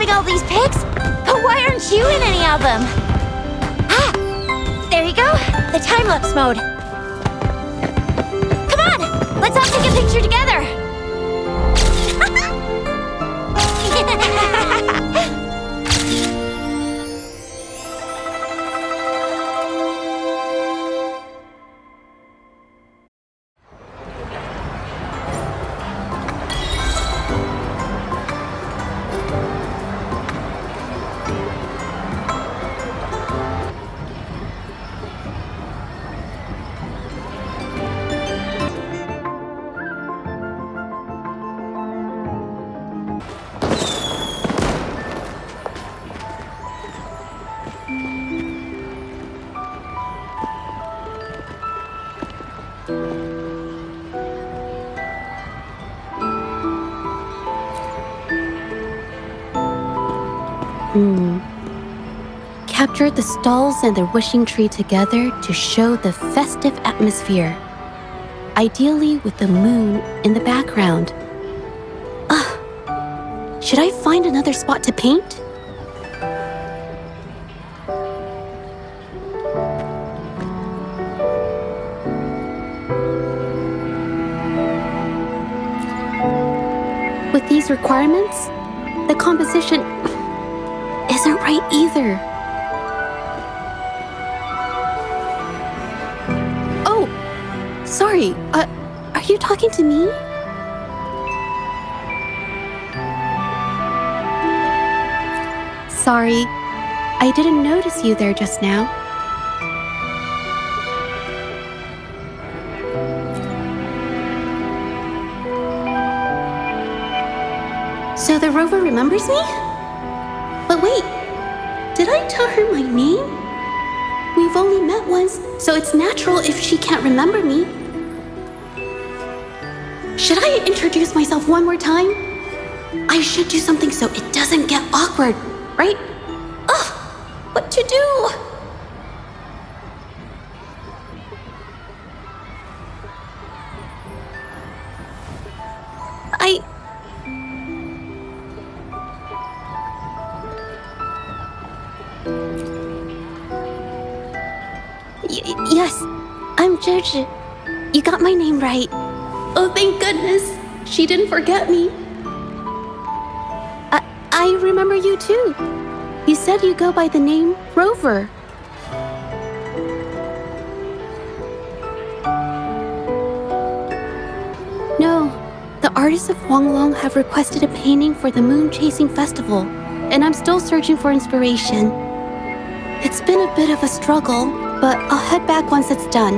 All these pics? But why aren't you in any of them? Ah, there you go. The time-lapse mode. Come on, let's all take a picture together. Captured the stalls and the wishing tree together to show the festive atmosphere, ideally with the moon in the background. Should I find another spot to paint? With these requirements, the composition isn't right either. Oh, sorry. Are you talking to me? Sorry, I didn't notice you there just now. So the rover remembers me? But wait, did I tell her my name? We've only met once, so it's natural if she can't remember me. Should I introduce myself one more time? I should do something so it doesn't get awkward, right? Ugh, what to do? Yes, I'm Zhezhi. You got my name right. Oh, thank goodness. She didn't forget me. I remember you too. You said you go by the name Rover. No, the artists of Huanglong have requested a painting for the Moon Chasing Festival, and I'm still searching for inspiration. It's been a bit of a struggle. but I'll head back once it's done.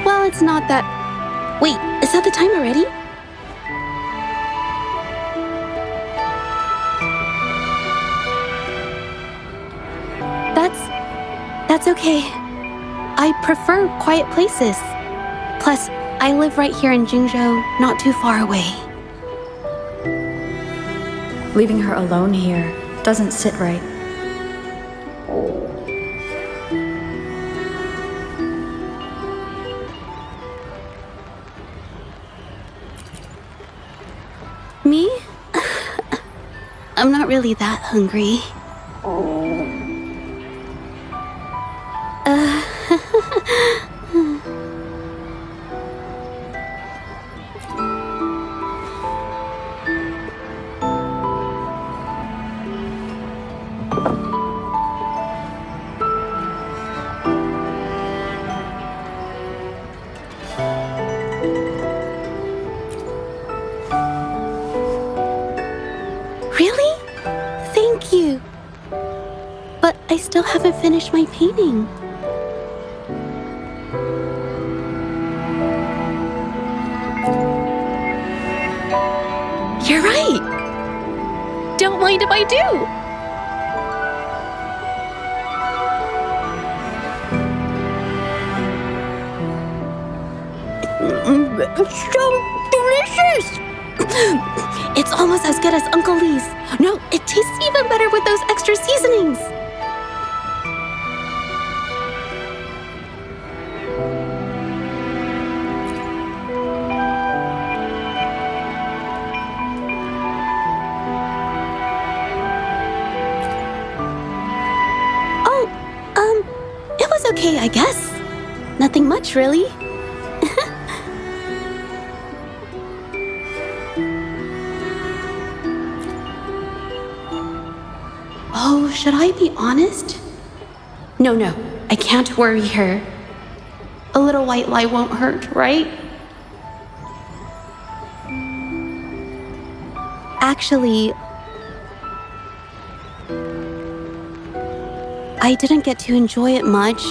Well, it's not that... Wait, is that the time already? That's okay. I prefer quiet places. Plus, I live right here in Jingzhou, not too far away. Leaving her alone here doesn't sit right. Me? I'm not really that hungry. Really? Thank you. But I still haven't finished my painting. You're right. Don't mind if I do. So delicious! It's almost as good as Uncle Lee's. No, it tastes even better with those extra seasonings. It was okay, I guess. Nothing much, really. Oh, should I be honest? No, I can't worry her. A little white lie won't hurt, right? Actually, I didn't get to enjoy it much.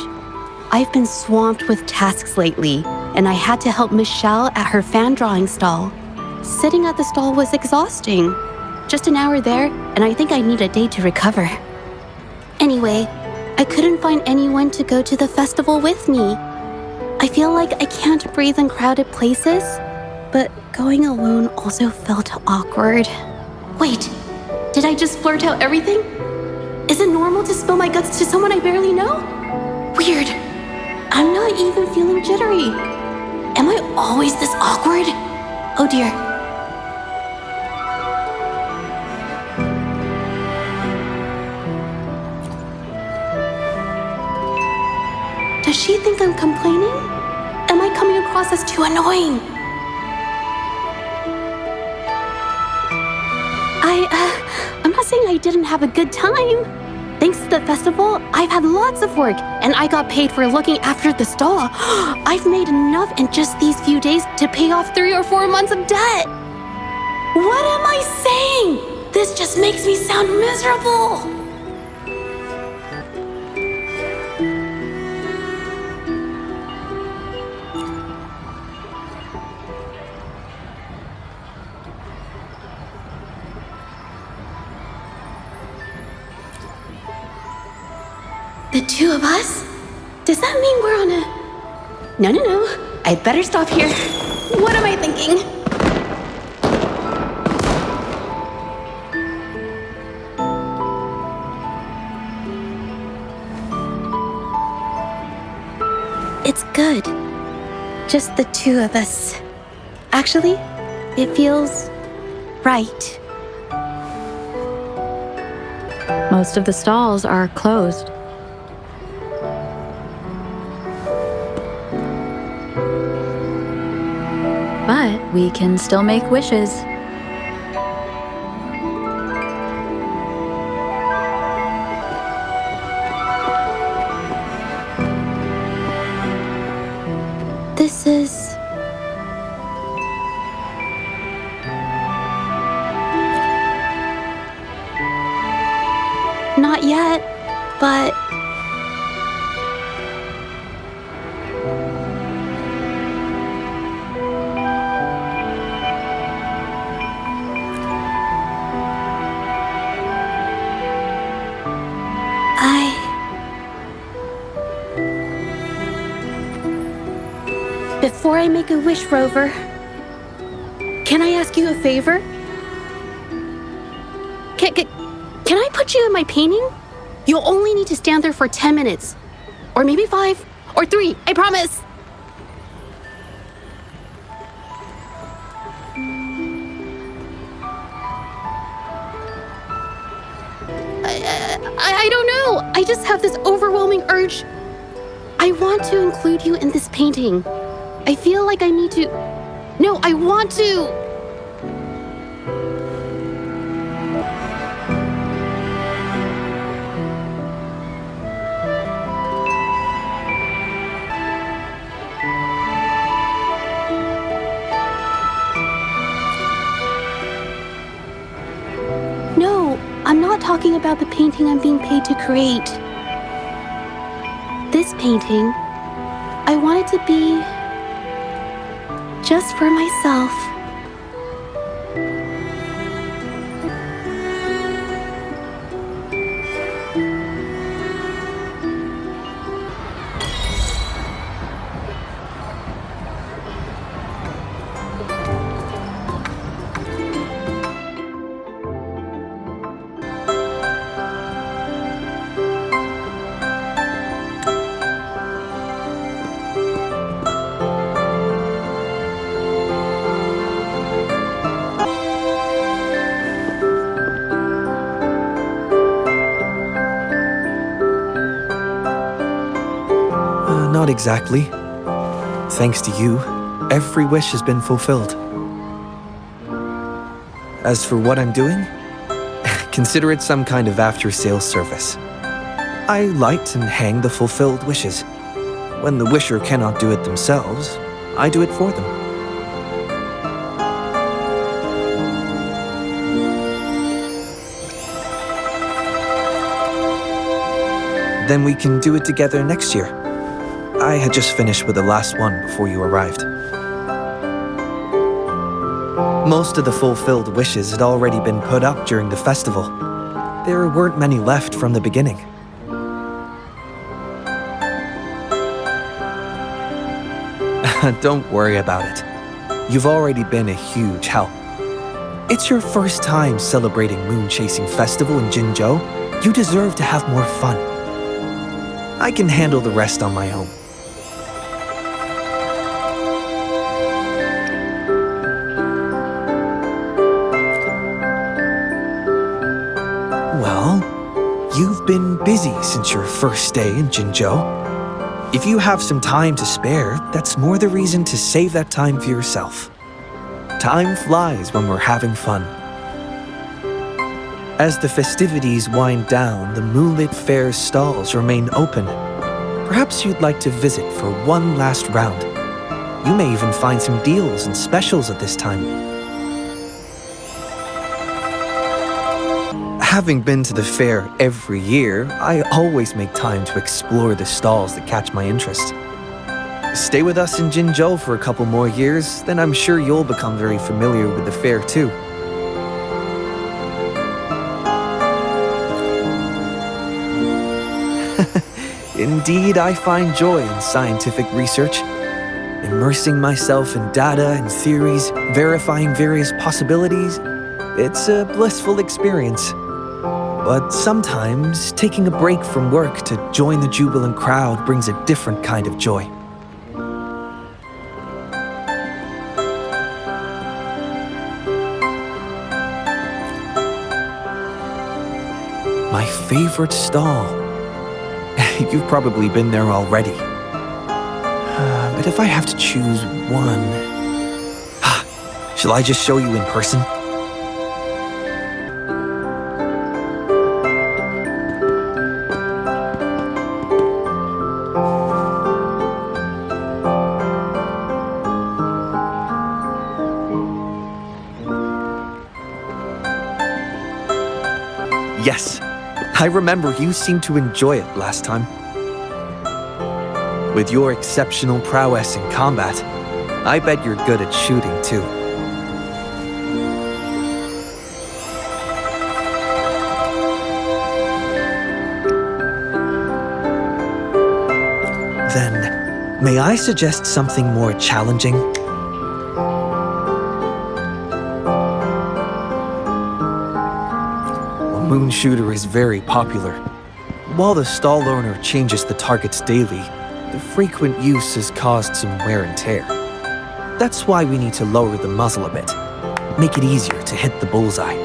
I've been swamped with tasks lately, and I had to help Miss Xiao at her fan drawing stall. Sitting at the stall was exhausting. Just an hour there, and I think I need a day to recover. Anyway, I couldn't find anyone to go to the festival with me. I feel like I can't breathe in crowded places, but going alone also felt awkward. Wait, did I just blurt out everything? Is it normal to spill my guts to someone I barely know? Weird. I'm not even feeling jittery. Am I always this awkward? Oh dear. Does she think I'm complaining? Am I coming across as too annoying? I'm not saying I didn't have a good time. Thanks to the festival, I've had lots of work, and I got paid for looking after the stall. I've made enough in just these few days to pay off 3 or 4 months of debt. What am I saying? This just makes me sound miserable. The two of us? Does that mean we're on a... No. I'd better stop here. What am I thinking? It's good. Just the two of us. Actually, it feels right. Most of the stalls are closed. But we can still make wishes. This is... but... Before I make a wish, Rover, can I ask you a favor? Can I put you in my painting? You'll only need to stand there for 10 minutes. Or maybe 5, or 3, I promise! I don't know. I just have this overwhelming urge. I want to include you in this painting. I feel like I need to... No, I want to... No, I'm not talking about the painting I'm being paid to create. This painting, I want it to be just for myself. Not exactly. Thanks to you, every wish has been fulfilled. As for what I'm doing, consider it some kind of after-sales service. I light and hang the fulfilled wishes. When the wisher cannot do it themselves, I do it for them. Then we can do it together next year. I had just finished with the last one before you arrived. Most of the fulfilled wishes had already been put up during the festival. There weren't many left from the beginning. Don't worry about it. You've already been a huge help. It's your first time celebrating Moon Chasing Festival in Jinzhou. You deserve to have more fun. I can handle the rest on my own. Well, you've been busy since your first day in Jinzhou. If you have some time to spare, that's more the reason to save that time for yourself. Time flies when we're having fun. As the festivities wind down, the moonlit fair stalls remain open. Perhaps you'd like to visit for one last round. You may even find some deals and specials at this time. Having been to the fair every year, I always make time to explore the stalls that catch my interest. Stay with us in Jinzhou for a couple more years, then I'm sure you'll become very familiar with the fair too. Indeed, I find joy in scientific research. Immersing myself in data and theories, verifying various possibilities, it's a blissful experience. But sometimes, taking a break from work to join the jubilant crowd brings a different kind of joy. My favorite stall. You've probably been there already. But if I have to choose one... Shall I just show you in person? Yes, I remember you seemed to enjoy it last time. With your exceptional prowess in combat, I bet you're good at shooting too. Then, may I suggest something more challenging? A moon shooter is very popular. While the stall owner changes the targets daily, the frequent use has caused some wear and tear. That's why we need to lower the muzzle a bit, make it easier to hit the bullseye.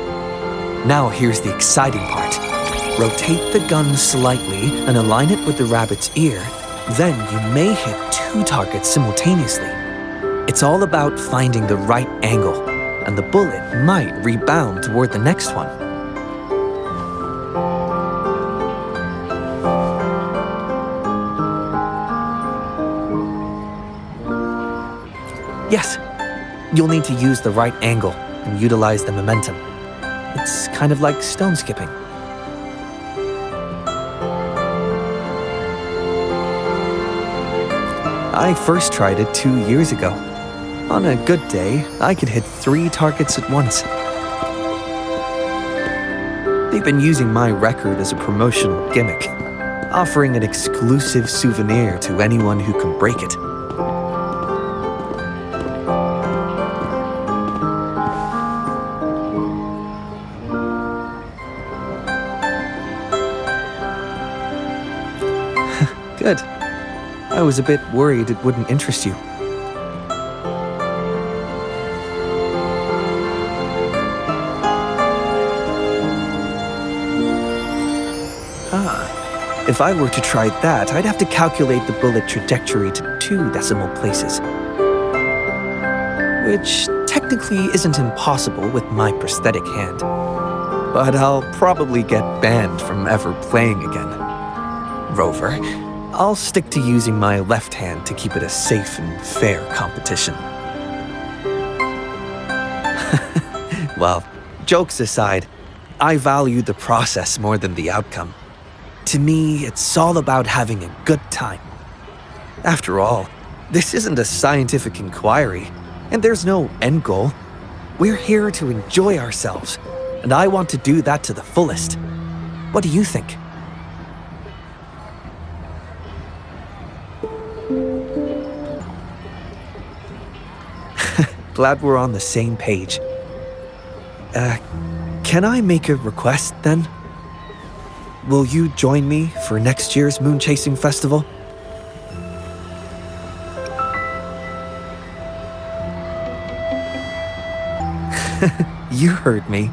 Now here's the exciting part. Rotate the gun slightly and align it with the rabbit's ear. Then you may hit 2 targets simultaneously. It's all about finding the right angle, and the bullet might rebound toward the next one. Yes, you'll need to use the right angle and utilize the momentum. It's kind of like stone skipping. I first tried it 2 years ago. On a good day, I could hit 3 targets at once. They've been using my record as a promotional gimmick, offering an exclusive souvenir to anyone who can break it. Good. I was a bit worried it wouldn't interest you. If I were to try that, I'd have to calculate the bullet trajectory to 2 decimal places. Which technically isn't impossible with my prosthetic hand. But I'll probably get banned from ever playing again. Rover, I'll stick to using my left hand to keep it a safe and fair competition. Well, jokes aside, I value the process more than the outcome. To me, it's all about having a good time. After all, this isn't a scientific inquiry, and there's no end goal. We're here to enjoy ourselves, and I want to do that to the fullest. What do you think? Glad we're on the same page. Can I make a request then? Will you join me for next year's moon chasing festival? You heard me.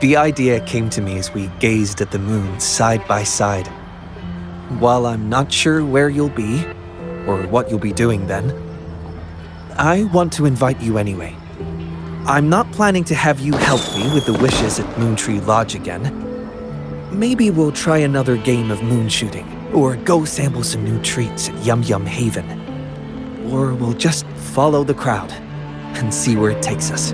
The idea came to me as we gazed at the moon side by side. While I'm not sure where you'll be, or what you'll be doing then, I want to invite you anyway. I'm not planning to have you help me with the wishes at Moontree Lodge again. Maybe we'll try another game of moon shooting, or go sample some new treats at Yum Yum Haven. Or we'll just follow the crowd and see where it takes us.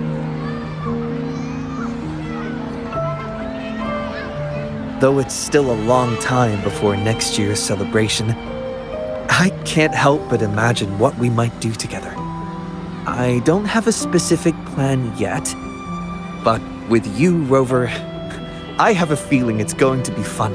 Though it's still a long time before next year's celebration, I can't help but imagine what we might do together. I don't have a specific plan yet, but with you, Rover, I have a feeling it's going to be fun.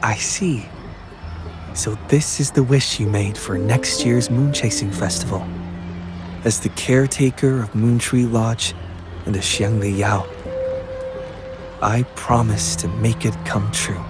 I see. So this is the wish you made for next year's moon chasing festival. As the caretaker of Moontree Lodge and the Xiangli Yao, I promise to make it come true.